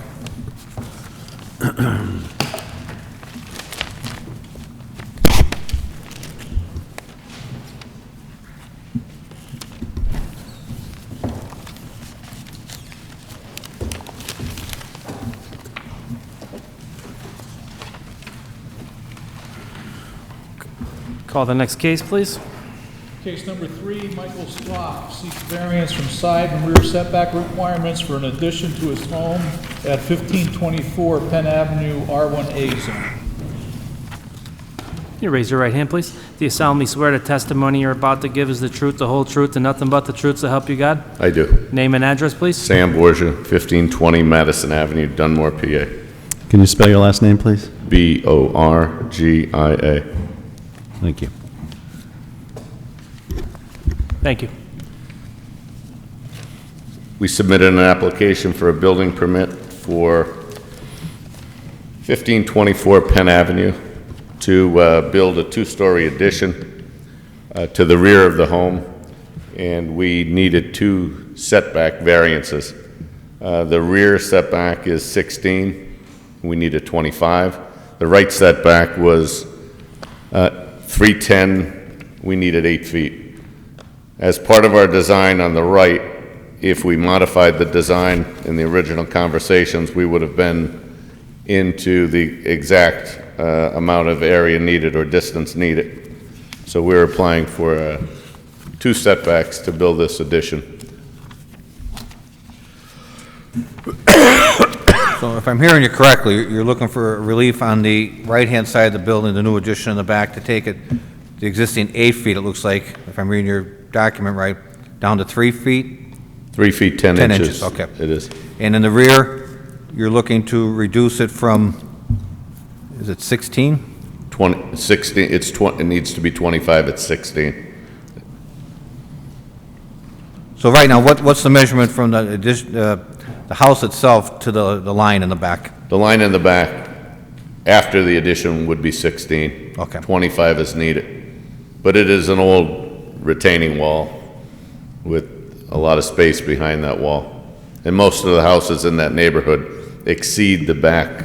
Call the next case, please. Case number 3, Michael Stock seeks variance from side and rear setback requirements for an addition to his home at 1524 Penn Avenue, R1A zone. Can you raise your right hand, please? Do you solemnly swear the testimony you're about to give is the truth, the whole truth, and nothing but the truth to help you God? I do. Name and address, please. Sam Borgia, 1520 Madison Avenue, Dunmore, PA. Can you spell your last name, please? Borgia. Thank you. Thank you. We submitted an application for a building permit for 1524 Penn Avenue to build a two-story addition to the rear of the home, and we needed 2 setback variances. The rear setback is 16. We needed 25. The right setback was 310. We needed 8 feet. As part of our design on the right, if we modified the design in the original conversations, we would have been into the exact amount of area needed or distance needed. So we're applying for 2 setbacks to build this addition. So if I'm hearing you correctly, you're looking for relief on the right-hand side of the building, the new addition in the back, to take it, the existing 8 feet, it looks like, if I'm reading your document right, down to 3 feet? 3 feet 10 inches. Okay. It is. And in the rear, you're looking to reduce it from, is it 16? 16. It needs to be 25. It's 16. So right now, what's the measurement from the addition, the house itself to the line in the back? The line in the back after the addition would be 16. Okay. 25 is needed. But it is an old retaining wall with a lot of space behind that wall. And most of the houses in that neighborhood exceed the back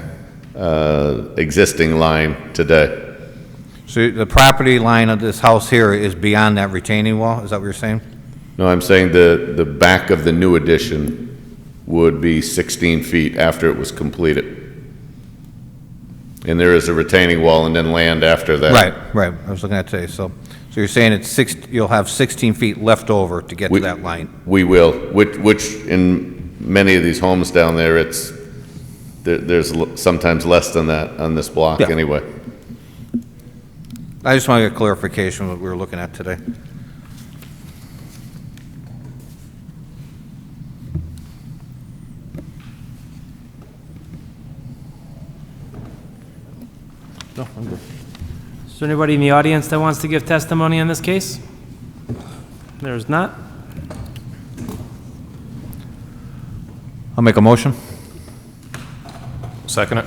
existing line today. So the property line of this house here is beyond that retaining wall? Is that what you're saying? No, I'm saying the back of the new addition would be 16 feet after it was completed. And there is a retaining wall and then land after that. Right. I was looking at today. So you're saying you'll have 16 feet left over to get to that line? We will, which in many of these homes down there, there's sometimes less than that on this block anyway. I just want to get clarification on what we were looking at today. No, I'm good. Is there anybody in the audience that wants to give testimony on this case? There's not. I'll make a motion. Second it.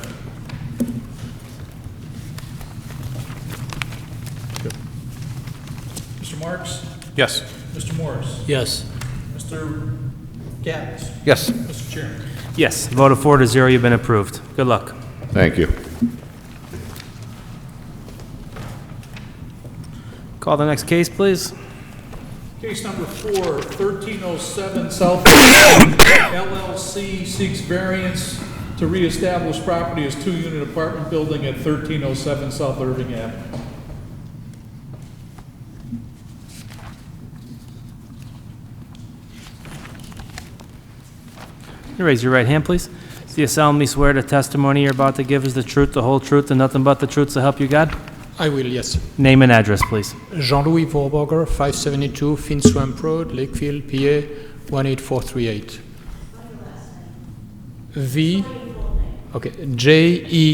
Mr. Marks? Yes. Mr. Morris? Yes. Mr. Gaddis? Yes. Mr. Chairman? Yes, vote of 4-0, you've been approved. Good luck. Thank you. Call the next case, please. Case number 4, 1307 South LLC seeks variance to reestablish property as 2-unit apartment building at 1307 South Irving Avenue. You raise your right hand, please. Do you solemnly swear the testimony you're about to give is the truth, the whole truth, and nothing but the truth to help you God? I will, yes. Name and address, please. Jean-Louis Vorberger, 572 Finswamp Road, Lakefield, PA, 18438. Jeanlouis,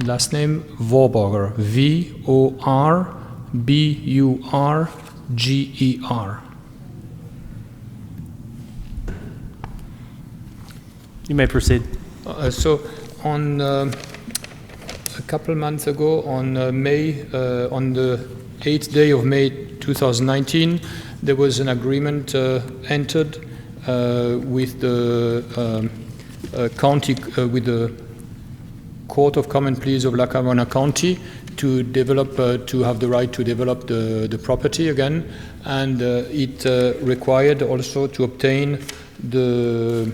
last name Vorberger, Vorburger. You may proceed. So on a couple months ago, on on the 8th day of May 2019, there was an agreement entered with the county, with the Court of Common Pleas of Lackawanna County to develop, to have the right to develop the property again, and it required also to obtain the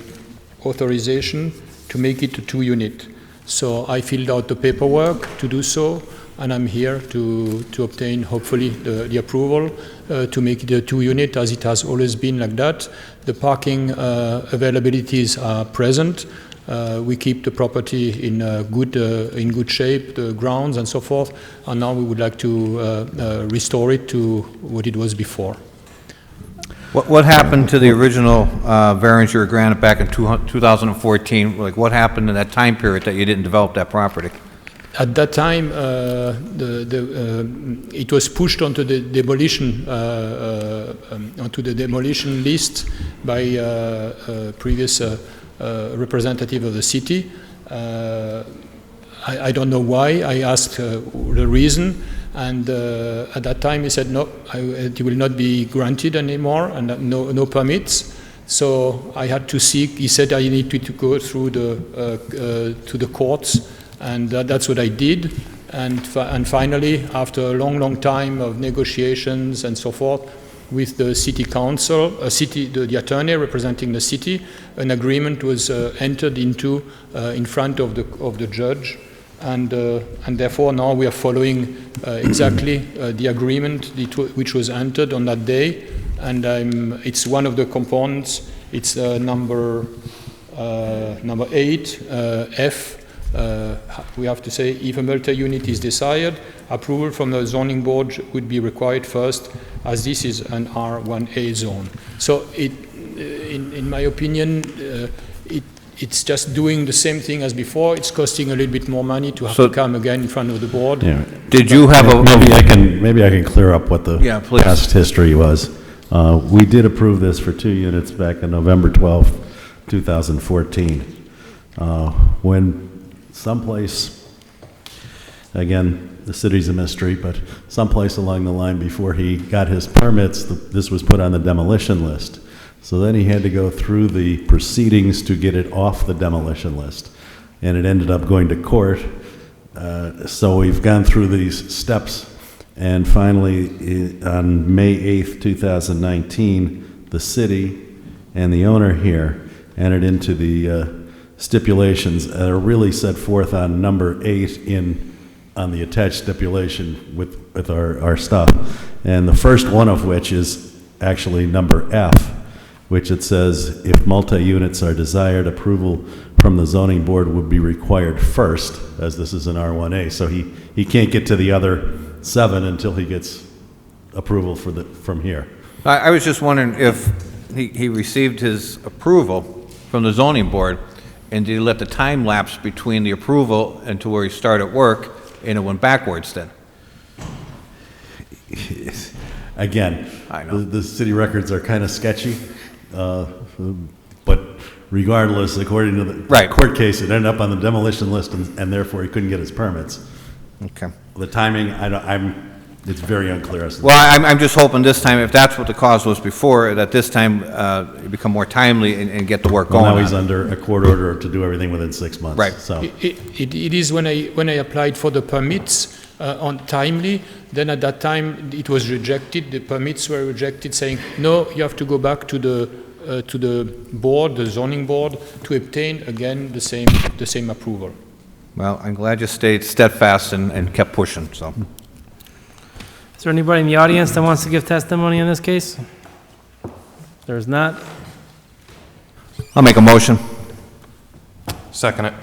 authorization to make it a 2-unit. So I filled out the paperwork to do so. and I'm here to obtain, hopefully, the approval to make it a 2-unit, as it has always been like that. The parking availabilities are present. We keep the property in good shape, the grounds and so forth, and now we would like to restore it to what it was before. What happened to the original variance you were granted back in 2014? Like, what happened in that time period that you didn't develop that property? At that time, it was pushed onto the demolition list by previous representative of the city. I don't know why. I asked the reason, and at that time he said no, it will not be granted anymore, and no permits. So I had to seek. He said I need to go through to the courts, and that's what I did. And finally, after a long time of negotiations and so forth, with the city council, the attorney representing the city, an agreement was entered into in front of the judge, and therefore now we are following exactly the agreement which was entered on that day, and it's one of the components. It's number 8 F. We have to say, if a multi-unit is desired, approval from the zoning board would be required first, as this is an R1A zone. So in my opinion, it's just doing the same thing as before. It's costing a little bit more money to have to come again in front of the board. Yeah. Did you have Maybe I can clear up what the past history was. We did approve this for 2 units back on November 12th, 2014. When someplace, again, the city's a mystery, but someplace along the line before he got his permits, this was put on the demolition list. So then he had to go through the proceedings to get it off the demolition list. And it ended up going to court. So we've gone through these steps. And finally, on May 8th, 2019, the city and the owner here entered into the stipulations that are really set forth on number 8 on the attached stipulation with our stuff. And the first one of which is actually number F, which it says, if multi-units are desired, approval from the zoning board would be required first, as this is an R1A. So he can't get to the other 7 until he gets approval from here. I was just wondering if he received his approval from the zoning board, and did he let the time lapse between the approval and to where he started work, and it went backwards then? Again, I know. the city records are kind of sketchy, but regardless, according to the court case, it ended up on the demolition list, and therefore he couldn't get his permits. Okay. The timing, it's very unclear as to Well, I'm just hoping this time, if that's what the cause was before, that this time it become more timely and get the work going. Now he's under a court order to do everything within 6 months. Right. So It is when I applied for the permits on timely, then at that time it was rejected. The permits were rejected, saying no, you have to go back to the board, the zoning board, to obtain again the same approval. Well, I'm glad you stayed steadfast and kept pushing, so. Is there anybody in the audience that wants to give testimony in this case? There's not. I'll make a motion. Second it.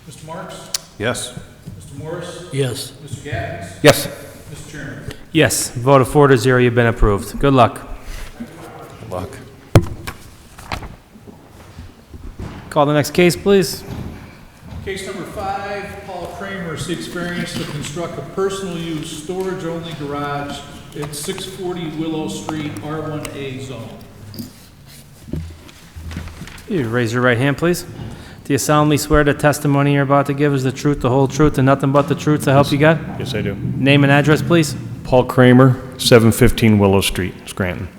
Mr. Marks? Yes. Mr. Morris? Yes. Mr. Gattens? Yes. Mr. Chairman? Yes, vote of 4-0, you've been approved. Good luck. Good luck. Call the next case, please. Case number 5, Paul Kramer seeks variance to construct a personal use storage-only garage at 640 Willow Street, R1A zone. You raise your right hand, please. Do you solemnly swear the testimony you're about to give is the truth, the whole truth, and nothing but the truth to help you God? Yes, I do. Name and address, please. Paul Kramer, 715 Willow Street, Scranton.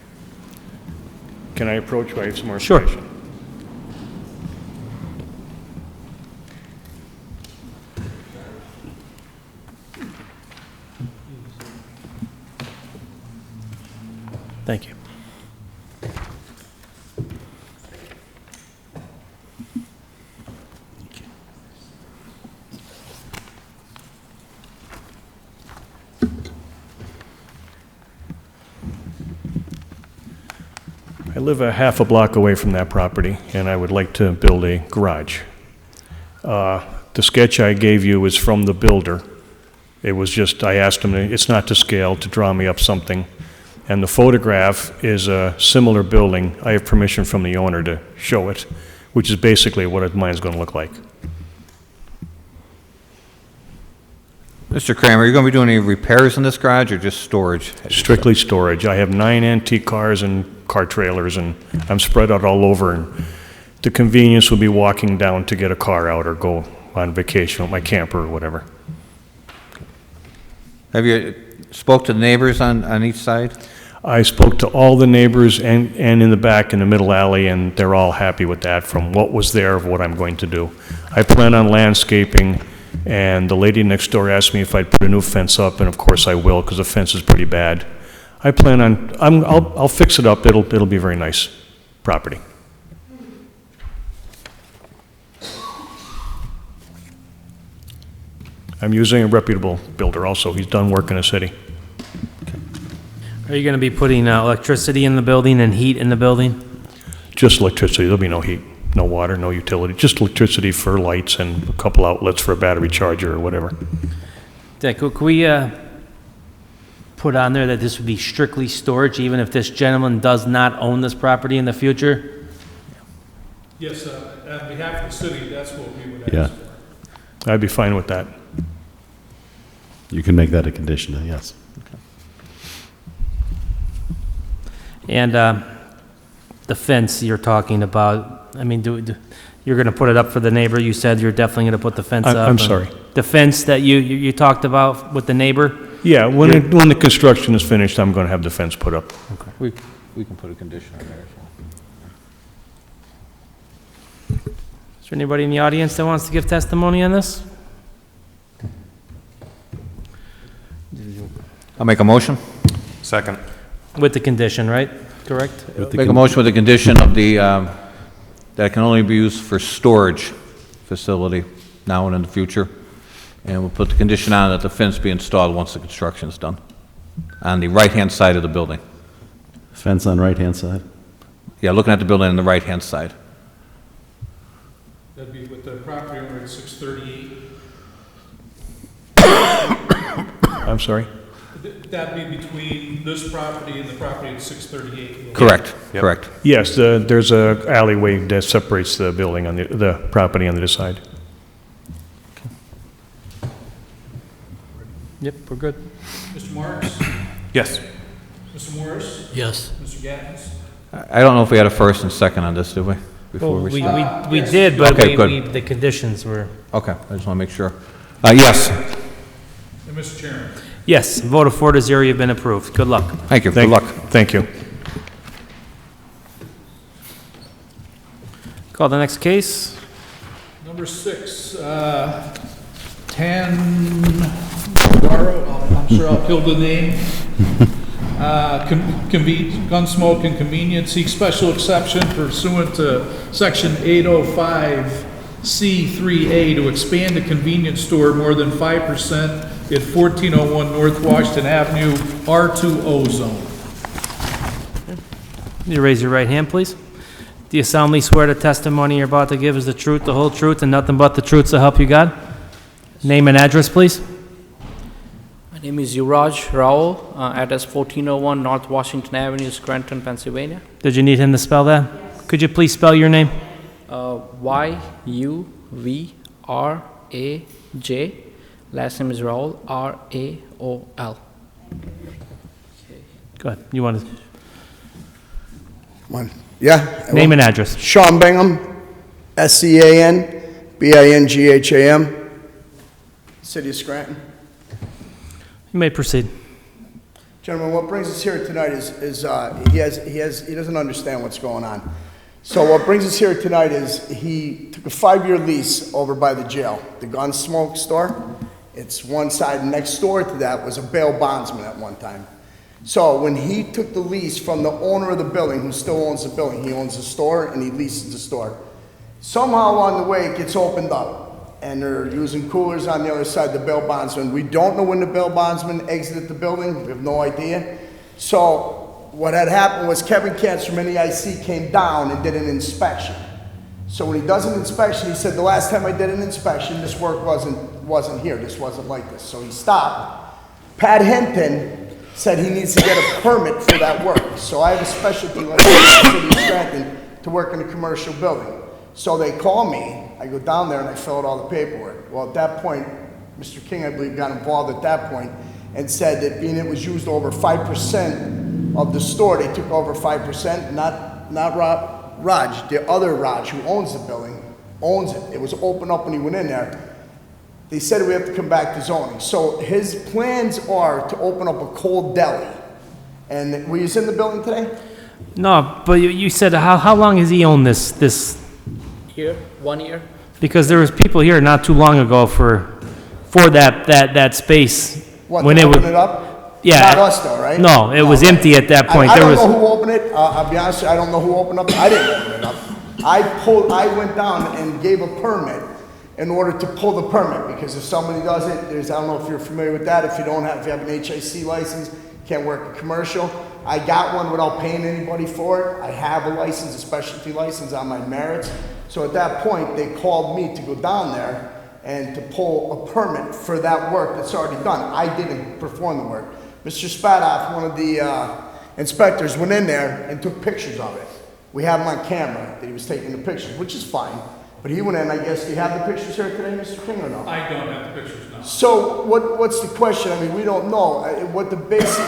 Can I approach you? I have some more Sure. information. Thank you. live a half a block away from that property, and I would like to build a garage. The sketch I gave you is from the builder. It was just, I asked him, it's not to scale, to draw me up something. And the photograph is a similar building. I have permission from the owner to show it, which is basically what mine's going to look like. Mr. Kramer, are you going to be doing any repairs in this garage or just storage? Strictly storage. I have 9 antique cars and car trailers, and I'm spread out all over. And the convenience would be walking down to get a car out or go on vacation with my camper or whatever. Have you spoke to the neighbors on each side? I spoke to all the neighbors and in the back in the middle alley, and they're all happy with that from what was there of what I'm going to do. I plan on landscaping, and the lady next door asked me if I'd put a new fence up, and of course I will, because the fence is pretty bad. I plan on, I'll fix it up. It'll be a very nice property. I'm using a reputable builder also. He's done work in the city. Are you going to be putting electricity in the building and heat in the building? Just electricity. There'll be no heat, no water, no utility. Just electricity for lights and a couple outlets for a battery charger or whatever. Dick, could we put on there that this would be strictly storage, even if this gentleman does not own this property in the future? Yes, on behalf of the city, that's what we would ask. Yeah. I'd be fine with that. You can make that a condition, yes. And the fence you're talking about, I mean, you're going to put it up for the neighbor? You said you're definitely going to put the fence up? I'm sorry. The fence that you talked about with the neighbor? Yeah, when the construction is finished, I'm going to have the fence put up. We can put a condition on there. Is there anybody in the audience that wants to give testimony on this? I'll make a motion. Second. With the condition, right? Correct? Make a motion with the condition of the, that it can only be used for storage facility now and in the future. And we'll put the condition on that the fence be installed once the construction is done, on the right-hand side of the building. Fence on right-hand side? Yeah, looking at the building on the right-hand side. That'd be with the property owner at 638. I'm sorry? That'd be between this property and the property at 638. Correct, Yep. correct. Yes, there's a alleyway that separates the building on the property on the other side. Yep, we're good. Mr. Marks? Yes. Mr. Morris? Yes. Mr. Gattens? I don't know if we had a first and second on this, did we? Before Well, we we Yes. did, but Okay, good. the conditions were... Okay, I just want to make sure. Yes, And Mr. Chairman? Yes, vote of 4 to 0, you've been approved. Good luck. thank you, good luck. Thank you. Call the next case. Number 6, 10 Navarro, I'm sure I'll kill the name. Gunsmoke and convenience, seek special exception pursuant to section 805C3A to expand a convenience store more than 5% at 1401 North Washington Avenue, R2O zone. You raise your right hand, please. Do you solemnly swear the testimony you're about to give is the truth, the whole truth, and nothing but the truth, so help you God? Name and address, please. My name is Yuvraj Rao, address 1401 North Washington Avenue, Scranton, Pennsylvania. Did you need him to spell that? Could you please spell your name? Y-U-V-R-A-J. Last name is Raul, R-A-O-L. Go ahead. You want to... One. Yeah. Name and address. Sean Bingham, S-C-A-N-B-I-N-G-H-A-M, City of Scranton. You may proceed. Gentlemen, what brings us here tonight is he doesn't understand what's going on. So what brings us here tonight is he took a 5-year lease over by the jail, the Gunsmoke store. It's one side. Next door to that was a bail bondsman at one time. So when he took the lease from the owner of the building, who still owns the building, he owns the store and he leases the store. Somehow along the way it gets opened up and they're using coolers on the other side, the bail bondsman. We don't know when the bail bondsman exited the building. We have no idea. So what had happened was Kevin Katz from NEIC came down and did an inspection. So when he does an inspection, he said, the last time I did an inspection, this work wasn't here, this wasn't like this. So he stopped. Pat Hinton said he needs to get a permit for that work. So I have a specialty license in the city of Scranton to work in a commercial building. So they call me, I go down there and I fill out all the paperwork. Well, at that point, Mr. King, I believe, got involved at that point and said that being it was used over 5% of the store, they took over 5%, not Raj, the other Raj who owns the building, owns it. It was open up when he went in there. They said we have to come back to zoning. So his plans are to open up a cold deli. And were you in the building today? No, but you said, how long has he owned this? Here, 1 year? Because there was people here not too long ago for that space. What, when to it open was, it up? yeah. Not us though, right? No, it was empty at that point. I There don't was, know who opened it. I'll be honest, I don't know who opened up. I didn't open it up. I went down and gave a permit in order to pull the permit, because if somebody does it, I don't know if you're familiar with that, if you have an HIC license, can't work a commercial. I got one without paying anybody for it. I have a license, a specialty license on my merits. So at that point, they called me to go down there and to pull a permit for that work that's already done. I didn't perform the work. Mr. Spadoff, one of the inspectors, went in there and took pictures of it. We have him on camera that he was taking the pictures, which is fine. But he went in, I guess, do you have the pictures here today, Mr. King, or no? I don't have the pictures now. So what's the question? I mean, we don't know. What the basic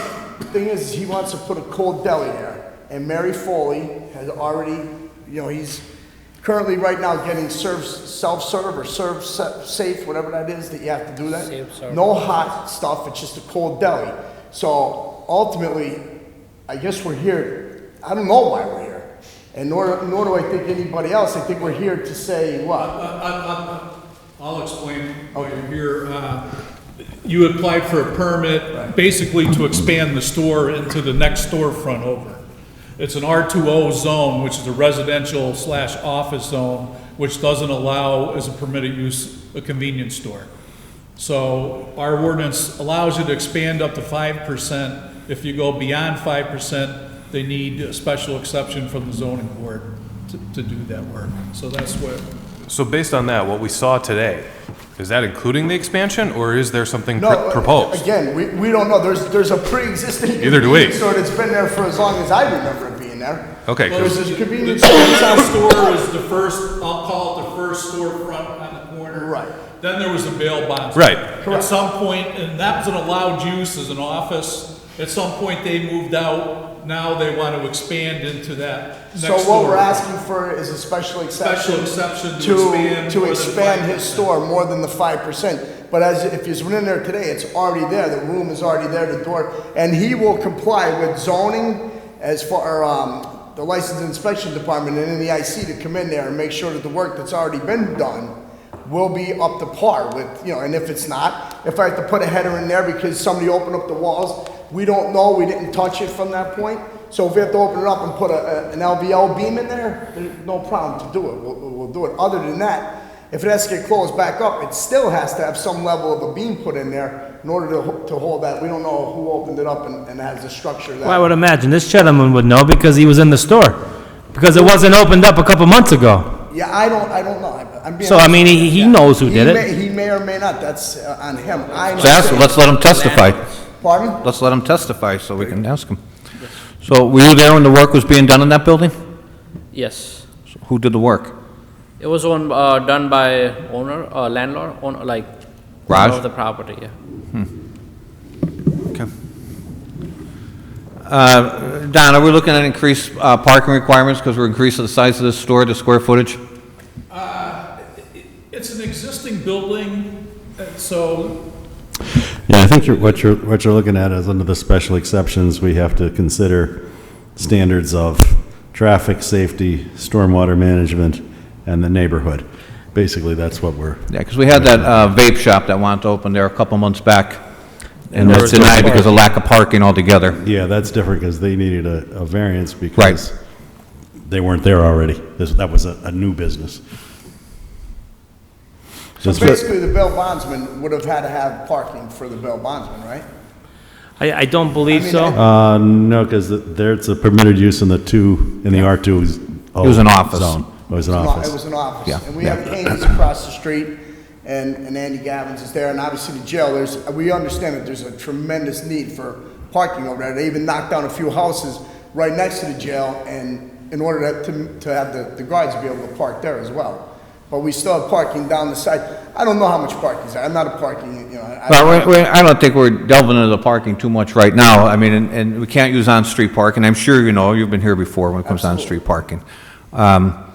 thing is he wants to put a cold deli there. And Mary Foley has already, he's currently right now getting self-serve or serve safe, whatever that is that you have to do that. Safe-serve. No hot stuff, it's just a cold deli. So ultimately, I guess we're here. I don't know why we're here. And nor do I think anybody else. I think we're here to say what? I'll explain why you're here. You applied for a permit basically to expand the store into the next storefront over. It's an R2O zone, which is a residential/office zone, which doesn't allow as a permitted use a convenience store. So our ordinance allows you to expand up to 5%. If you go beyond 5%, they need a special exception from the zoning board to do that work. So that's what. So based on that, what we saw today, is that including the expansion, or is there something No, proposed? Again, we don't know. There's a pre-existing Neither do we. convenience store that's been there for as long as I remember it being there. Okay, Well, There's the a convenience convenience store. store is the first, I'll call it the first storefront on the corner. Right. Then there was a bail bonds. Right. At some point, and that was an allowed use as an office. At some point, they moved out. Now they want to expand into that next So what store. we're asking for is a special exception. Special exception to to expand more than expand his 5%. store more than the 5%. But if you went in there today, it's already there. The room is already there, the door, and he will comply with zoning as far the license and inspection department and NEIC to come in there and make sure that the work that's already been done will be up to par with, and if it's not, if I have to put a header in there because somebody opened up the walls, we don't know, we didn't touch it from that point. So if we have to open it up and put an LVL beam in there, there's no problem to do it, we'll do it. Other than that, if it has to get closed back up, it still has to have some level of a beam put in there in order to hold that. We don't know who opened it up and has the structure that. well, I would imagine this gentleman would know because he was in the store. Because it wasn't opened up a couple months ago. Yeah, I don't know. I'm being So, I mean, honest. he knows who did it. He may or may not, that's on him. Let's let him testify. Pardon? Let's let him testify so we can ask him. So were you there when the work was being done in that building? Yes. So who did the work? It was done by landlord, like Raj? owner of the property, yeah. Okay. Don, are we looking at increased parking requirements because we're increasing the size of this store, the square footage? It's an existing building, so Yeah, I think what you're looking at is under the special exceptions, we have to consider standards of traffic safety, stormwater management, and the neighborhood. Basically, that's what we're. Yeah, because we had that vape shop that wanted to open there a couple months back, and that's denied because of lack of parking altogether. Yeah, that's different because they needed a variance because they weren't there already. That was a new business. So basically, the bail bondsman would have had to have parking for the bail bondsman, right? I don't believe so. No, because there's a permitted use in the R2 It was an office. zone. It was an No, office. It was an office. Yeah, And we yeah. have Canes across the street, and Andy Gavin's is there, and obviously the jail, we understand that there's a tremendous need for parking over there. They even knocked down a few houses right next to the jail, and in order to have the guards be able to park there as well. But we still have parking down the side. I don't know how much parking is there. I'm not a parking, Well, I don't think we're delving into the parking too much right now. I mean, and we can't use on-street parking. I'm sure you know, you've been here before when it comes to on-street parking. Are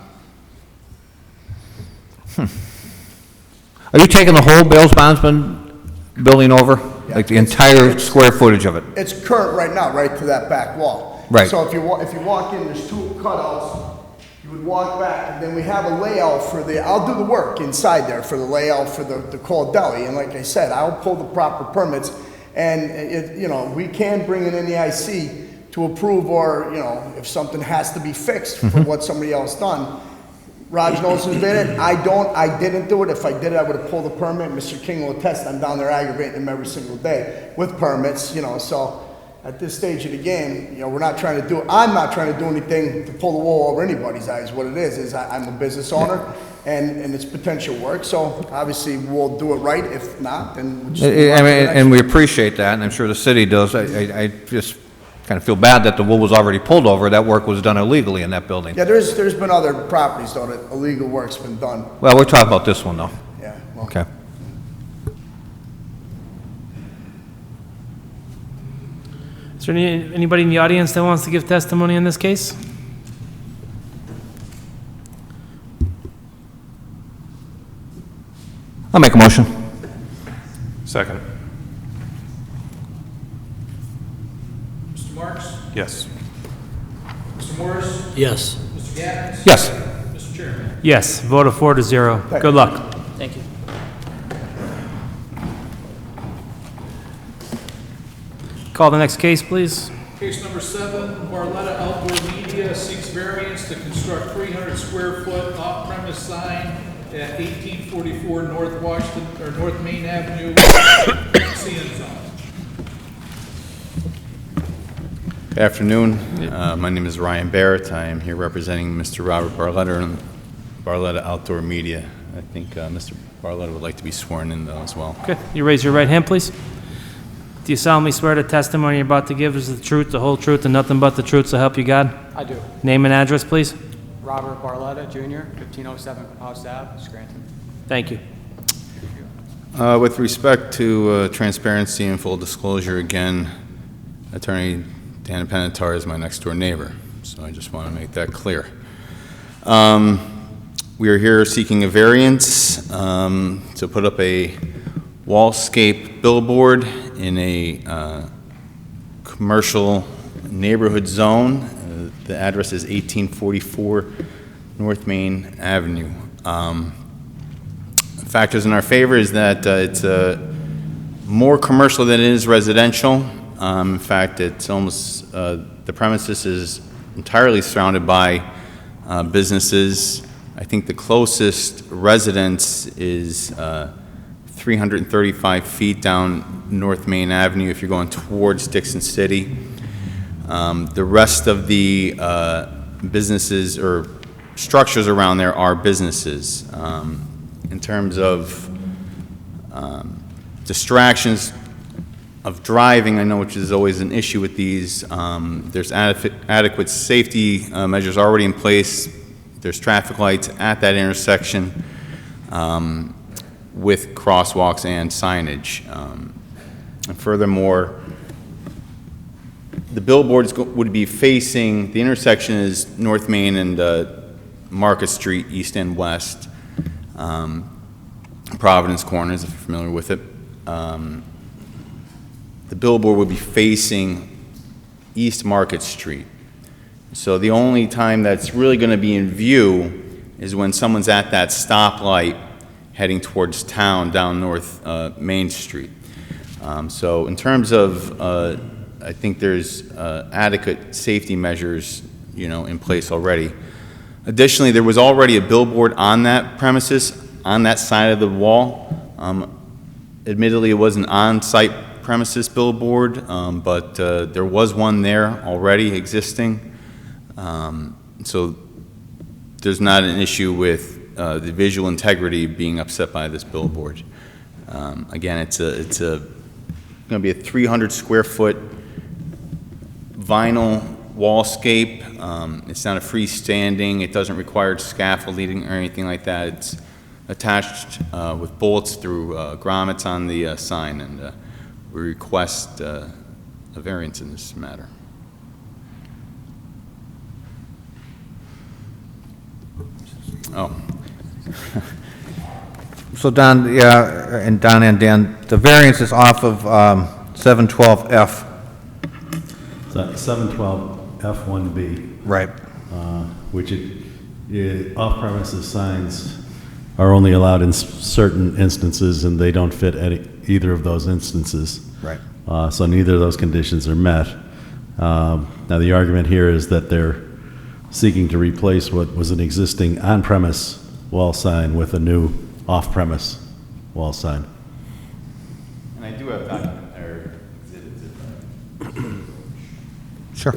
you taking the whole Bales Bondsman building over? Like the entire square footage of it? It's current right now, right to that back wall. Right. So if you walk in, there's two cutouts. You would walk back, and then we have a layout for I'll do the work inside there for the layout for the cold deli. And like I said, I'll pull the proper permits, and we can bring in any IC to approve, or, if something has to be fixed for what somebody else done. Raj knows who did it. I didn't do it. If I did it, I would have pulled the permit. Mr. King will attest, I'm down there aggravating him every single day with permits, so at this stage of the game, I'm not trying to do anything to pull the wool over anybody's eyes. What it is I'm a business owner, and it's potential work, so obviously we'll do it right. If not, then we'll just move on to the next And we appreciate that, and I'm sure the city does. I just kind of feel bad that the wool was already pulled over. That work was done illegally in that building. Yeah, there's been other properties, though, that illegal work's been done. Well, we're talking about this one, though. Yeah, well. Okay. Is there anybody in the audience that wants to give testimony in this case? I'll make a motion. Second. Mr. Marks? Yes. Mr. Morris? Yes. Mr. Gaddis? Yes. Mr. Chairman? Yes, vote of 4-0. Good luck. Thank you. Call the next case, please. Case number 7, Barletta Outdoor Media seeks variance to construct 300 square foot off-premise sign at 1844 North Main Avenue, CN zone. Good afternoon. My name is Ryan Barrett. I am here representing Mr. Robert Barletta and Barletta Outdoor Media. I think Mr. Barletta would like to be sworn in, though, as well. Okay, you raise your right hand, please. Do you solemnly swear the testimony you're about to give is the truth, the whole truth, and nothing but the truth, so help you God? I do. Name and address, please. Robert Barletta, Jr., 1507 House Ave, Scranton. Thank you. With respect to transparency and full disclosure, again, Attorney Dana Penatar is my next-door neighbor, so I just want to make that clear. We are here seeking a variance to put up a wallscape billboard in a commercial neighborhood zone. The address is 1844 North Main Avenue. Factors in our favor is that it's more commercial than it is residential. In fact, it's almost, the premises is entirely surrounded by businesses. I think the closest residence is 335 feet down North Main Avenue if you're going towards Dixon City. The rest of the businesses or structures around there are businesses. In terms of distractions of driving, I know which is always an issue with these. There's adequate safety measures already in place. There's traffic lights at that intersection with crosswalks and signage. And furthermore, the billboards would be facing, the intersection is North Main and Market Street, east and west. Providence Corners, if you're familiar with it. The billboard would be facing East Market Street. So the only time that's really going to be in view is when someone's at that stoplight heading towards town down North Main Street. So in terms of, I think there's adequate safety measures, in place already. Additionally, there was already a billboard on that premises, on that side of the wall. Admittedly, it was an on-site on-premises billboard, but there was one there already existing. So there's not an issue with the visual integrity being upset by this billboard. Again, it's going to be a 300 square foot vinyl wallscape. It's not a freestanding. It doesn't require scaffolding or anything like that. It's attached with bolts through grommets on the sign, and we request a variance in this matter. Oh. So Don, yeah, and Don and Dan, the variance is off of 712F. 712F1B. Right. Which off-premises signs are only allowed in certain instances, and they don't fit either of those instances. Right. So neither of those conditions are met. Now, the argument here is that they're seeking to replace what was an existing on-premise wall sign with a new off-premise wall sign. And I do have documentary exhibits. Sure.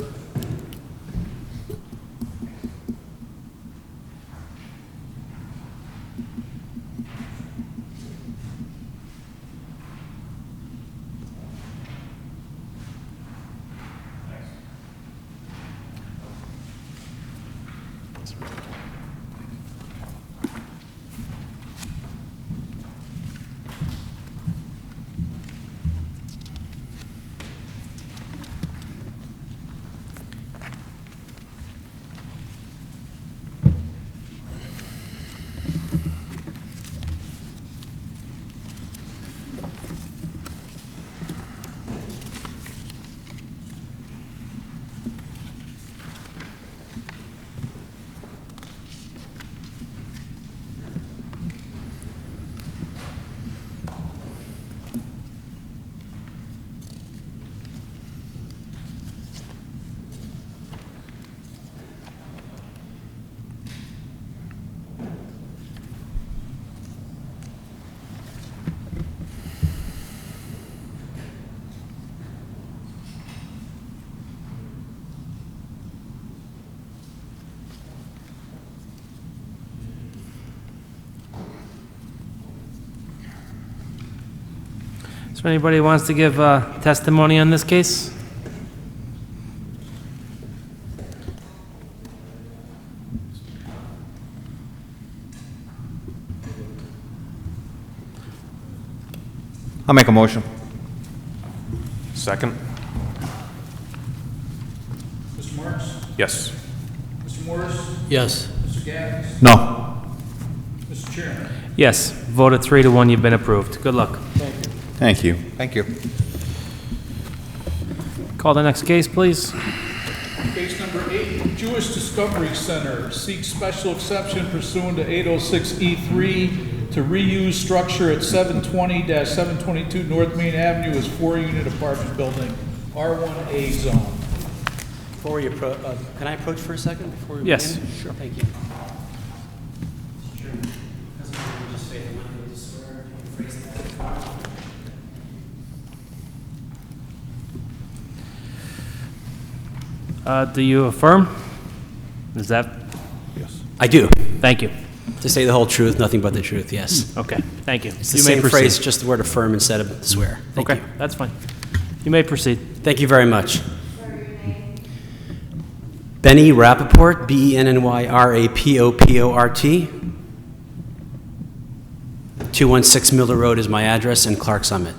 Is there anybody who wants to give testimony on this case? I'll make a motion. Second? Mr. Marks? Yes. Mr. Morris? Yes. Mr. Gaddis? No. Mr. Chairman? Yes, voted 3-1, you've been approved. Good luck. Thank you. Thank you. Call the next case, please. Case number 8, Jewish Discovery Center seeks special exception pursuant to 806E3 to reuse structure at 720-722 North Main Avenue as 4-unit apartment building, R1A zone. Before you can I approach for a second before we Yes. begin? Sure. Thank you. Do you affirm? Is that? Yes. I do. Thank you. To say the whole truth, nothing but the truth, yes. Okay, thank you. It's the You may same proceed. phrase, just the word affirm instead of swear. Thank Okay, you. that's fine. You may proceed. Thank you very much. Benny Rappaport, Bennyrapoport, 216 Miller Road is my address in Clark Summit.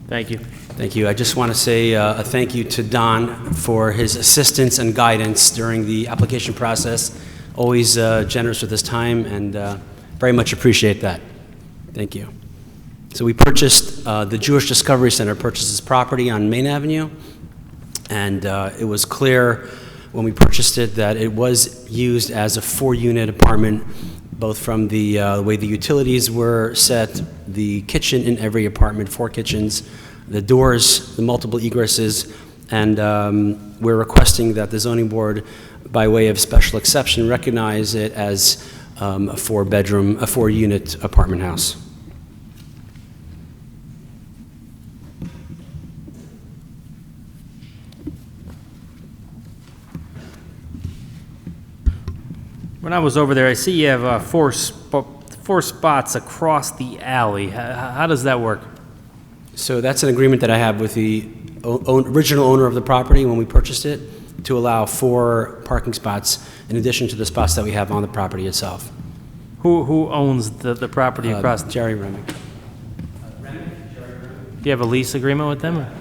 Thank you. Thank you. I just want to say a thank you to Don for his assistance and guidance during the application process. Always generous with his time, and very much appreciate that. Thank you. So we purchased, the Jewish Discovery Center purchased this property on Main Avenue, and it was clear when we purchased it that it was used as a 4-unit apartment, both from the way the utilities were set, the kitchen in every apartment, 4 kitchens, the doors, the multiple egresses, and we're requesting that the zoning board, by way of special exception, recognize it as a 4-unit apartment house. When I was over there, I see you have four spots across the alley. How does that work? So that's an agreement that I have with the original owner of the property when we purchased it to allow 4 parking spots in addition to the spots that we have on the property itself. Who owns the property across? Jerry Remick. Do you have a lease agreement with them? Or?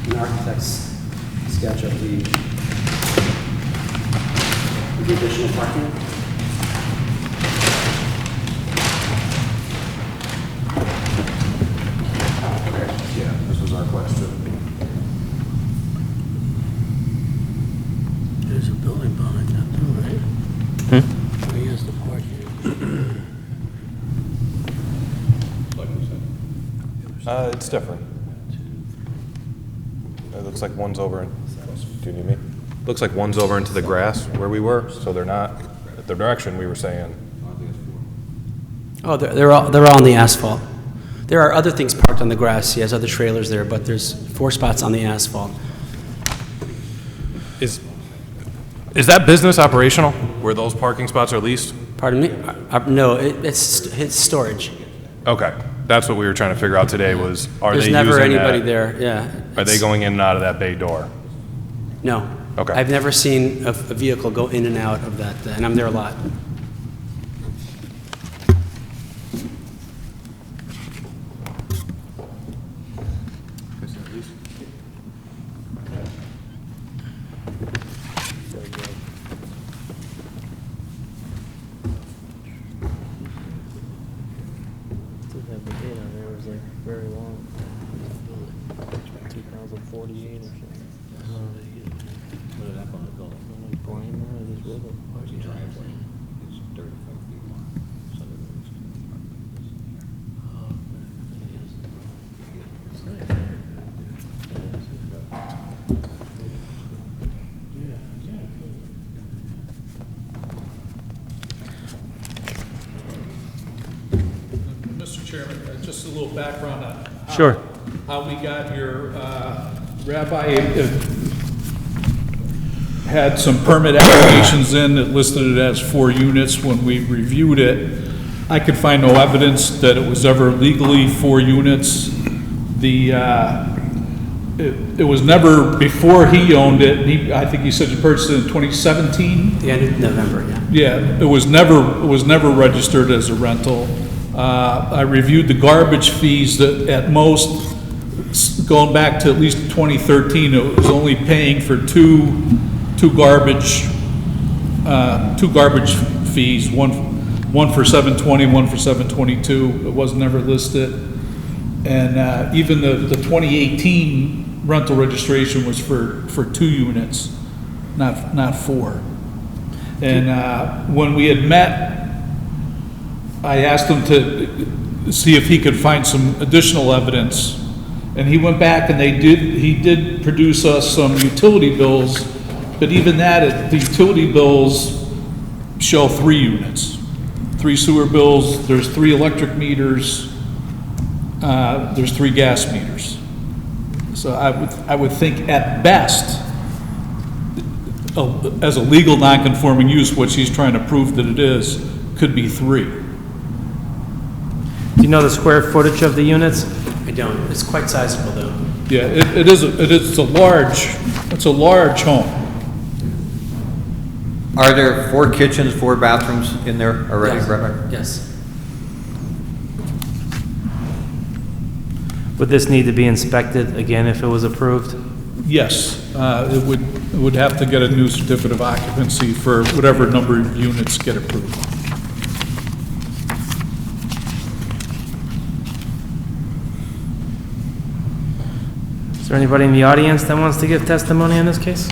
An architect's sketch of the additional parking. Yeah, this was our question. There's a building behind that too, right? Where he has the parking. It's different. It looks like one's over in, do you need me? Looks like one's over into the grass where we were, so they're not the direction we were saying. Oh, they're all on the asphalt. There are other things parked on the grass. He has other trailers there, but there's 4 spots on the asphalt. Is that business operational, where those parking spots are leased? Pardon me? No, it's storage. Okay, that's what we were trying to figure out today was, are they There's using never that? anybody there, yeah. Are they going in and out of that bay door? No. Okay. I've never seen a vehicle go in and out of that, and I'm there a lot. Very long. 2048 or something. Put it up on the building. Blind there, this river. Driveway is 35 feet long. Mr. Chairman, just a little background on Sure. how we got here. Rabbi had some permit applications in that listed it as 4 units. When we reviewed it, I could find no evidence that it was ever legally 4 units. It was never, before he owned it, I think he said you purchased it in 2017? The end of November, yeah. Yeah, it was never registered as a rental. I reviewed the garbage fees that at most, going back to at least 2013, it was only paying for two garbage fees, one for 720, one for 722. It was never listed. And even the 2018 rental registration was for 2 units, not 4. And when we had met, I asked him to see if he could find some additional evidence, and he went back and he did produce us some utility bills, but even that, the utility bills show 3 units. 3 sewer bills, there's 3 electric meters, there's 3 gas meters. So I would think at best, as a legal non-conforming use, which he's trying to prove that it is, could be 3. Do you know the square footage of the units? I don't. It's quite sizable, though. Yeah, it's a large home. Are there 4 kitchens, 4 bathrooms in there already, Yes. Rabbi? Yes. Would this need to be inspected again if it was approved? Yes, it would have to get a new certificate of occupancy for whatever number of units get approved. Is there anybody in the audience that wants to give testimony on this case?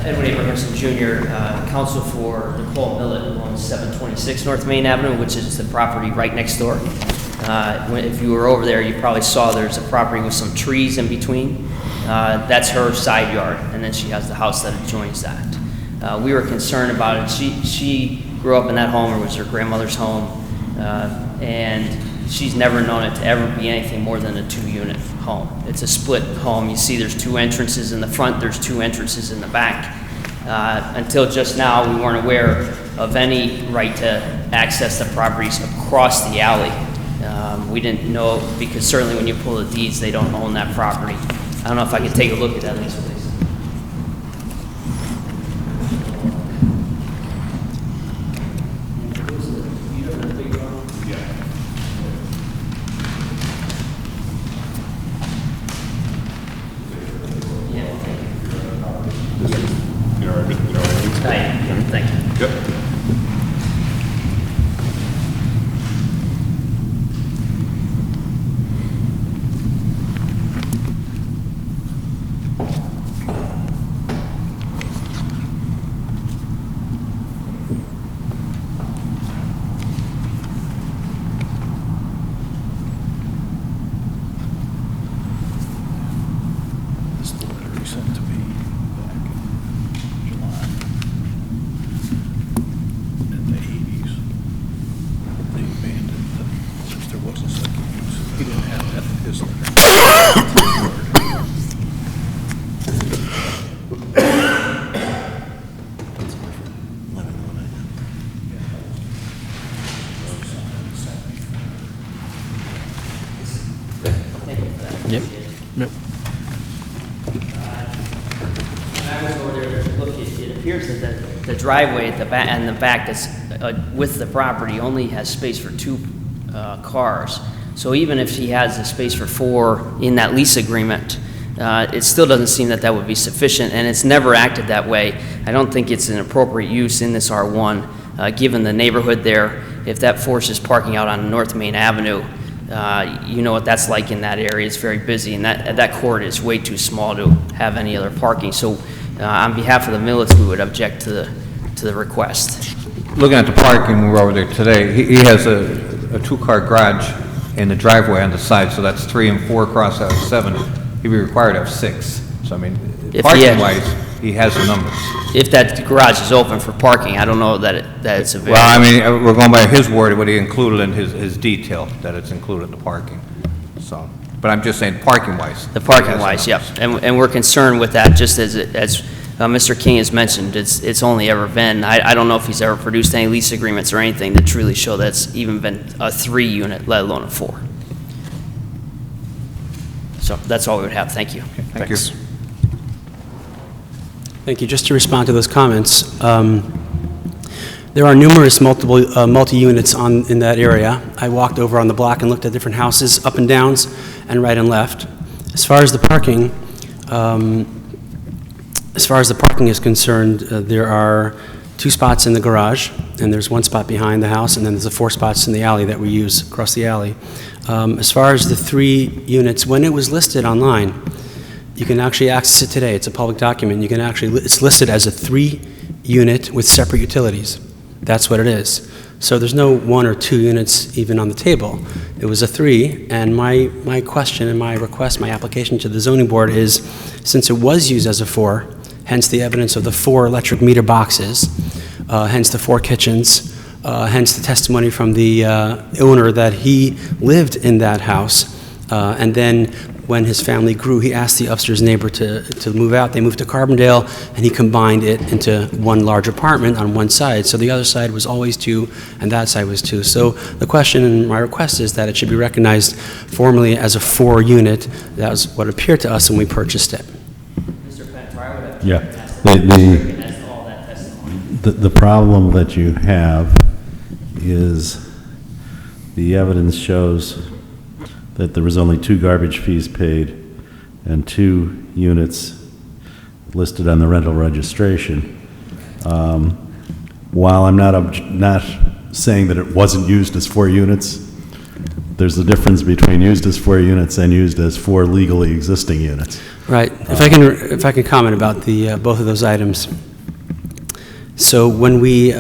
Edwin Abrahamson Jr., counsel for Nicole Millett, who owns 726 North Main Avenue, which is the property right next door. If you were over there, you probably saw there's a property with some trees in between. That's her side yard, and then she has the house that adjoins that. We were concerned about it. She grew up in that home, or was her grandmother's home, and she's never known it to ever be anything more than a 2-unit home. It's a split home. You see there's 2 entrances in the front, there's 2 entrances in the back. Until just now, we weren't aware of any right to access the properties across the alley. We didn't know, because certainly when you pull the deeds, they don't own that property. I don't know if I could take a look at that lease, please. Thank you. Yep. This is the letter he sent to me back in July. In the 80s, they abandoned them since there was a second use. He didn't have that in his letter. That's a different letter than what I got. Yep. Yep. When I was over there to look, it appears that the driveway at the back, and the back that's with the property only has space for 2 cars. So even if he has a space for 4 in that lease agreement, it still doesn't seem that that would be sufficient, and it's never acted that way. I don't think it's an appropriate use in this R1, given the neighborhood there. If that forces parking out on North Main Avenue, you know what that's like in that area. It's very busy, and that court is way too small to have any other parking. So on behalf of the Millets, we would object to the request. Looking at the parking, we were over there today, he has a 2-car garage in the driveway on the side, so that's 3 and 4 across out of 7. He'd be required to have 6. So, I mean, parking-wise, he has the numbers. If that garage is open for parking, I don't know that it's available. Well, I mean, we're going by his word, what he included in his detail, that it's included in the parking, so. But I'm just saying, parking-wise. The parking-wise, yep. And we're concerned with that, just as Mr. King has mentioned, it's only ever been, I don't know if he's ever produced any lease agreements or anything that truly show that it's even been a 3-unit, let alone a 4. So that's all we would have. Thank you. Thank you. Thank you. Just to respond to those comments, there are numerous multi-units in that area. I walked over on the block and looked at different houses, up and downs, and right and left. As far as the parking, is concerned, there are 2 spots in the garage, and there's 1 spot behind the house, and then there's 4 spots in the alley that we use across the alley. As far as the 3 units, when it was listed online, you can actually access it today. It's a public document. It's listed as a 3-unit with separate utilities. That's what it is. So there's no 1 or 2 units even on the table. It was a 3, and my question and my request, my application to the zoning board is, since it was used as a 4, hence the evidence of the 4 electric meter boxes, hence the 4 kitchens, hence the testimony from the owner that he lived in that house, and then when his family grew, he asked the upstairs neighbor to move out. They moved to Carbondale, and he combined it into 1 large apartment on one side. So the other side was always 2, and that side was 2. So the question and my request is that it should be recognized formally as a 4-unit. That was what appeared to us when we purchased it. Mr. Pentar, I would have Yeah. recognized all that testimony. The problem that you have is the evidence shows that there was only 2 garbage fees paid and 2 units listed on the rental registration. While I'm not saying that it wasn't used as 4 units, there's a difference between used as 4 units and used as 4 legally existing units. Right. If I can comment about the both of those items. So when we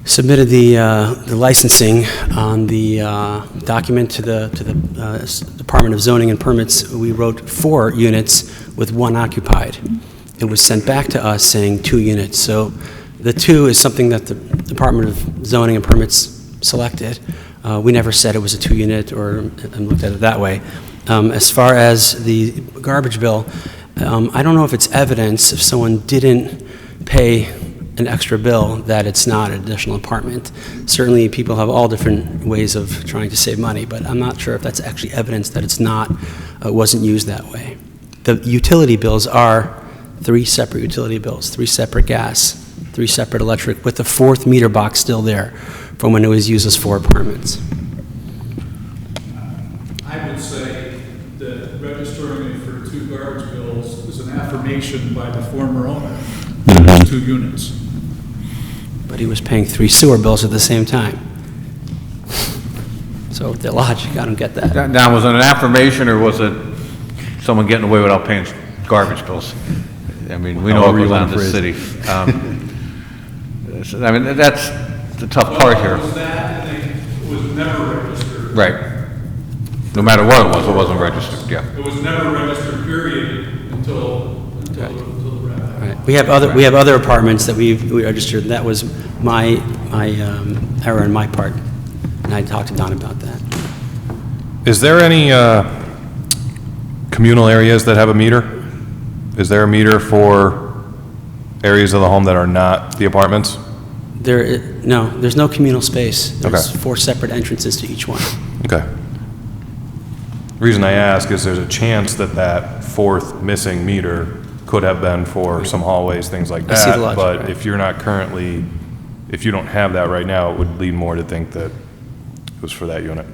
submitted the licensing on the document to the Department of Zoning and Permits, we wrote 4 units with 1 occupied. It was sent back to us saying 2 units. So The 2 is something that the Department of Zoning and Permits selected. We never said it was a 2-unit or looked at it that way. As far as the garbage bill, I don't know if it's evidence if someone didn't pay an extra bill that it's not an additional apartment. Certainly, people have all different ways of trying to save money, but I'm not sure if that's actually evidence that it's not, wasn't used that way. The utility bills are 3 separate utility bills, 3 separate gas, 3 separate electric, with the 4th meter box still there from when it was used as 4 apartments. I would say that registering it for 2 garbage bills is an affirmation by the former owner of 2 units. But he was paying 3 sewer bills at the same time. So the logic, I don't get that. Now, was it an affirmation, or was it someone getting away without paying garbage bills? I mean, we know it goes on in the city. I mean, that's the tough part here. It was that, and it was never registered. Right. No matter what it wasn't registered, yeah. It was never registered, period, until the wrap. Right. We have other apartments that we registered. That was my error on my part, and I talked to Don about that. Is there any communal areas that have a meter? Is there a meter for areas of the home that are not the apartments? No, there's no communal space. There's Okay. 4 separate entrances to each one. Okay. The reason I ask is there's a chance that that 4th missing meter could have been for some hallways, things like I see the that. logic, But right. if you're not currently, if you don't have that right now, it would lead more to think that it was for that unit.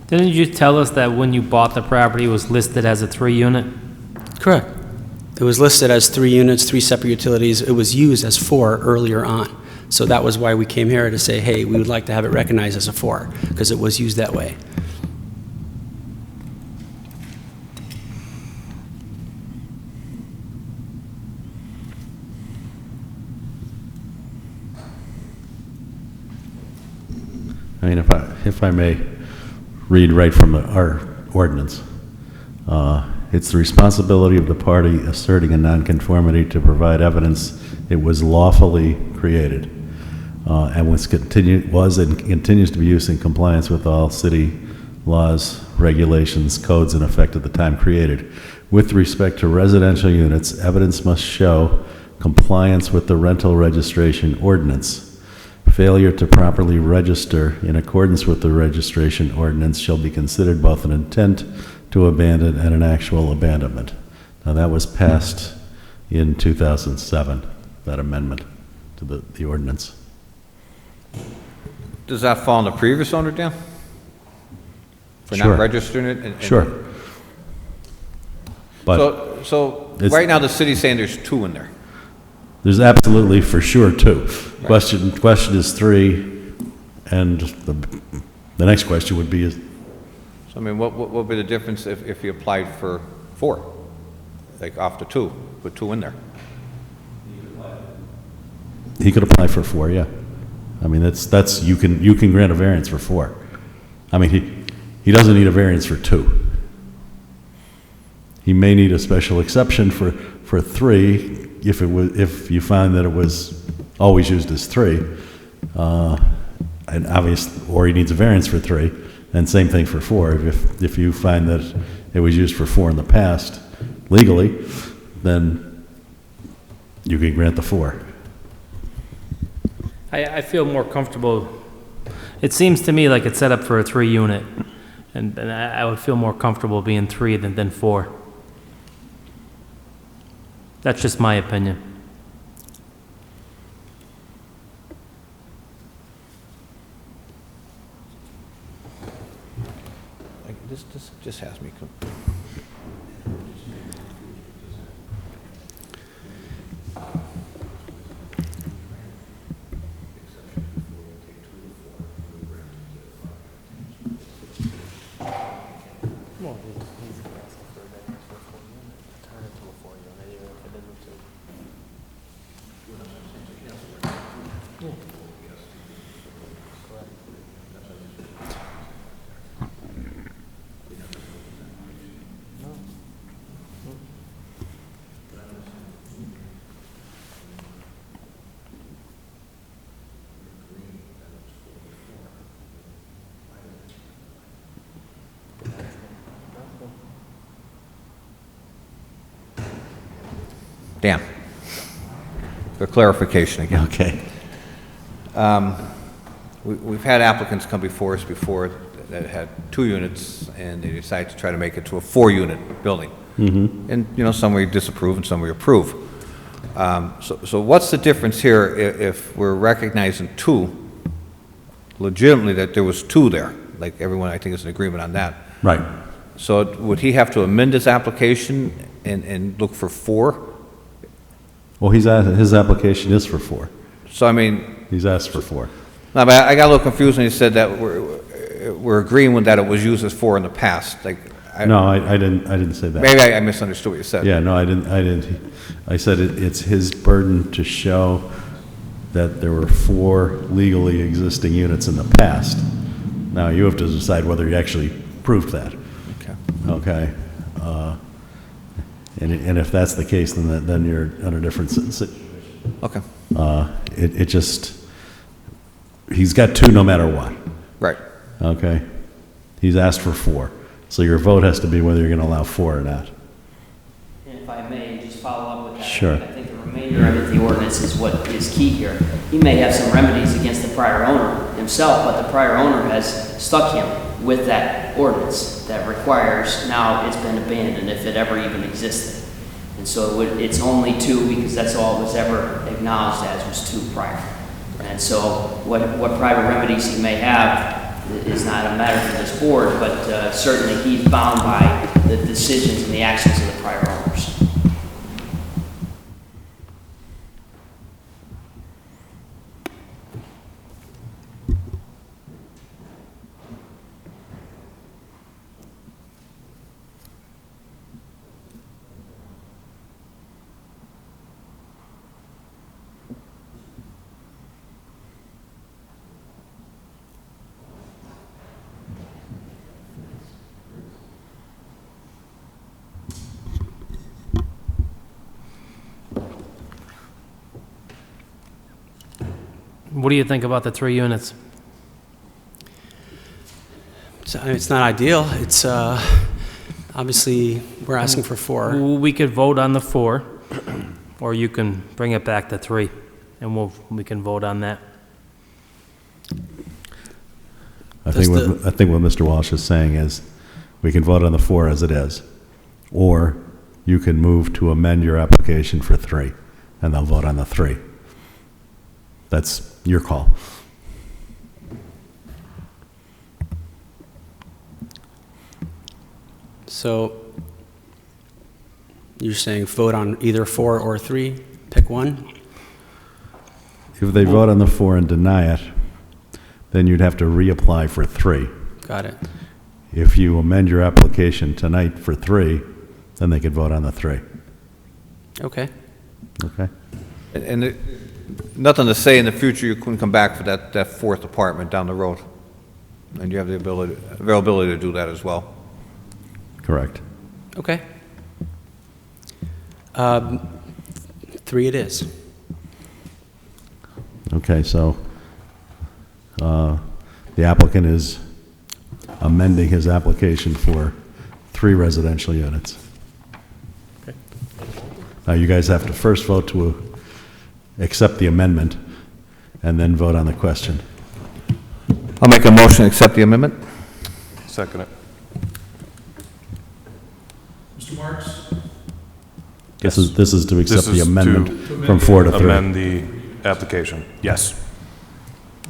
Didn't you tell us that when you bought the property, it was listed as a 3-unit? Correct. It was listed as 3 units, 3 separate utilities. It was used as 4 earlier on. So that was why we came here to say, hey, we would like to have it recognized as a 4, because it was used that way. I mean, if I may read right from our ordinance, it's the responsibility of the party asserting a nonconformity to provide evidence it was lawfully created, and was and continues to be used in compliance with all city laws, regulations, codes in effect at the time created. With respect to residential units, evidence must show compliance with the rental registration ordinance. Failure to properly register in accordance with the registration ordinance shall be considered both an intent to abandon and an actual abandonment. Now, that was passed in 2007, that amendment to the ordinance. Does that fall on the previous owner, Dan? For Sure. not registering it? And- Sure. But So it's- right now, the city's saying there's 2 in there. there's absolutely for sure 2. Question is 3, and the next question would be, So, I mean, what would be the difference if you applied for 4? Like off the 2, put 2 in there? he could apply for 4, yeah. I mean, that's you can grant a variance for 4. I mean, he doesn't need a variance for 2. He may need a special exception for 3 if you find that it was always used as 3, and or he needs a variance for 3, and same thing for 4. If you find that it was used for 4 in the past legally, then you can grant the 4. I feel more comfortable. It seems to me like it's set up for a 3-unit, and I would feel more comfortable being 3 than 4. That's just my opinion. This just has me. Dan, for clarification again. Okay. We've had applicants come before us before that had 2 units, and they decided to try to make it to a 4-unit building. Mm-hmm. And, you know, some we disapprove and some we approve. So what's the difference here if we're recognizing 2, legitimately that there was 2 there? Like everyone, I think, is in agreement on that. Right. So would he have to amend his application and look for 4? Well, his application is for 4. So, I mean... He's asked for 4. No, but I got a little confused when he said that we're agreeing with that it was used as 4 in the past. Like, No, I didn't say that. Maybe I misunderstood what you said. Yeah, no, I didn't. I said it's his burden to show that there were 4 legally existing units in the past. Now, you have to decide whether he actually proved that. Okay. Okay? And if that's the case, then you're under a different situation. Okay. It just, he's got 2 no matter what. Right. Okay? He's asked for 4. So your vote has to be whether you're going to allow 4 or not. And if I may, just follow up with that. Sure. I think the remainder of the ordinance is what is key here. He may have some remedies against the prior owner himself, but the prior owner has stuck him with that ordinance that requires, now it's been abandoned if it ever even existed. And so it's only 2 because that's all it was ever acknowledged as, was 2 prior. And so what private remedies he may have is not a matter for this board, but certainly he's bound by the decisions and the actions of the prior owners. What do you think about the 3 units? It's not ideal. It's, obviously, we're asking for 4. We could vote on the 4, or you can bring it back to 3, and we can vote on that. I think what Mr. Walsh is saying is, we can vote on the 4 as it is, or you can move to amend your application for 3, and they'll vote on the 3. That's your call. So you're saying vote on either 4 or 3? Pick one? If they vote on the 4 and deny it, then you'd have to reapply for 3. Got it. If you amend your application tonight for 3, then they could vote on the 3. Okay. Okay? And nothing to say in the future you couldn't come back for that 4th apartment down the road. And you have the availability to do that as well. Correct. Okay. 3 it is. Okay, so the applicant is amending his application for 3 residential units. Okay. Now, you guys have to first vote to accept the amendment, and then vote on the question. I'll make a motion to accept the amendment. Second it. Mr. Marks? This is to accept This the is amendment to from 4 to 3. Amend the application. Yes.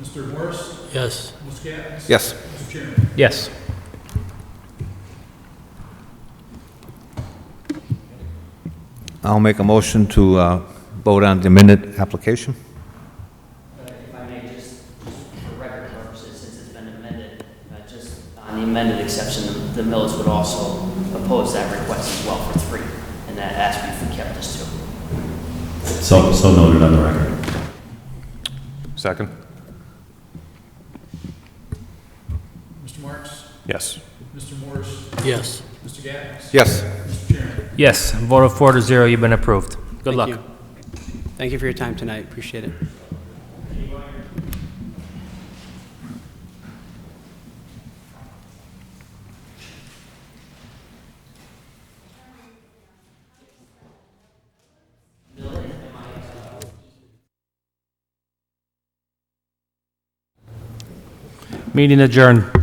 Mr. Morris? Yes. Ms. Gaddis? Yes. Mr. Chairman? Yes. I'll make a motion to vote on the amended application. If I may, just for record purposes, since it's been amended, just on the amended exception, the millers would also oppose that request as well for 3, and that ask be kept as 2. So noted on the record. Second? Mr. Marks? Yes. Mr. Morris? Yes. Mr. Gaddis? Yes. Mr. Chairman? Yes, vote of 4 to 0, you've been approved. Good luck. Thank you. Thank you for your time tonight. Appreciate it. Meeting adjourned.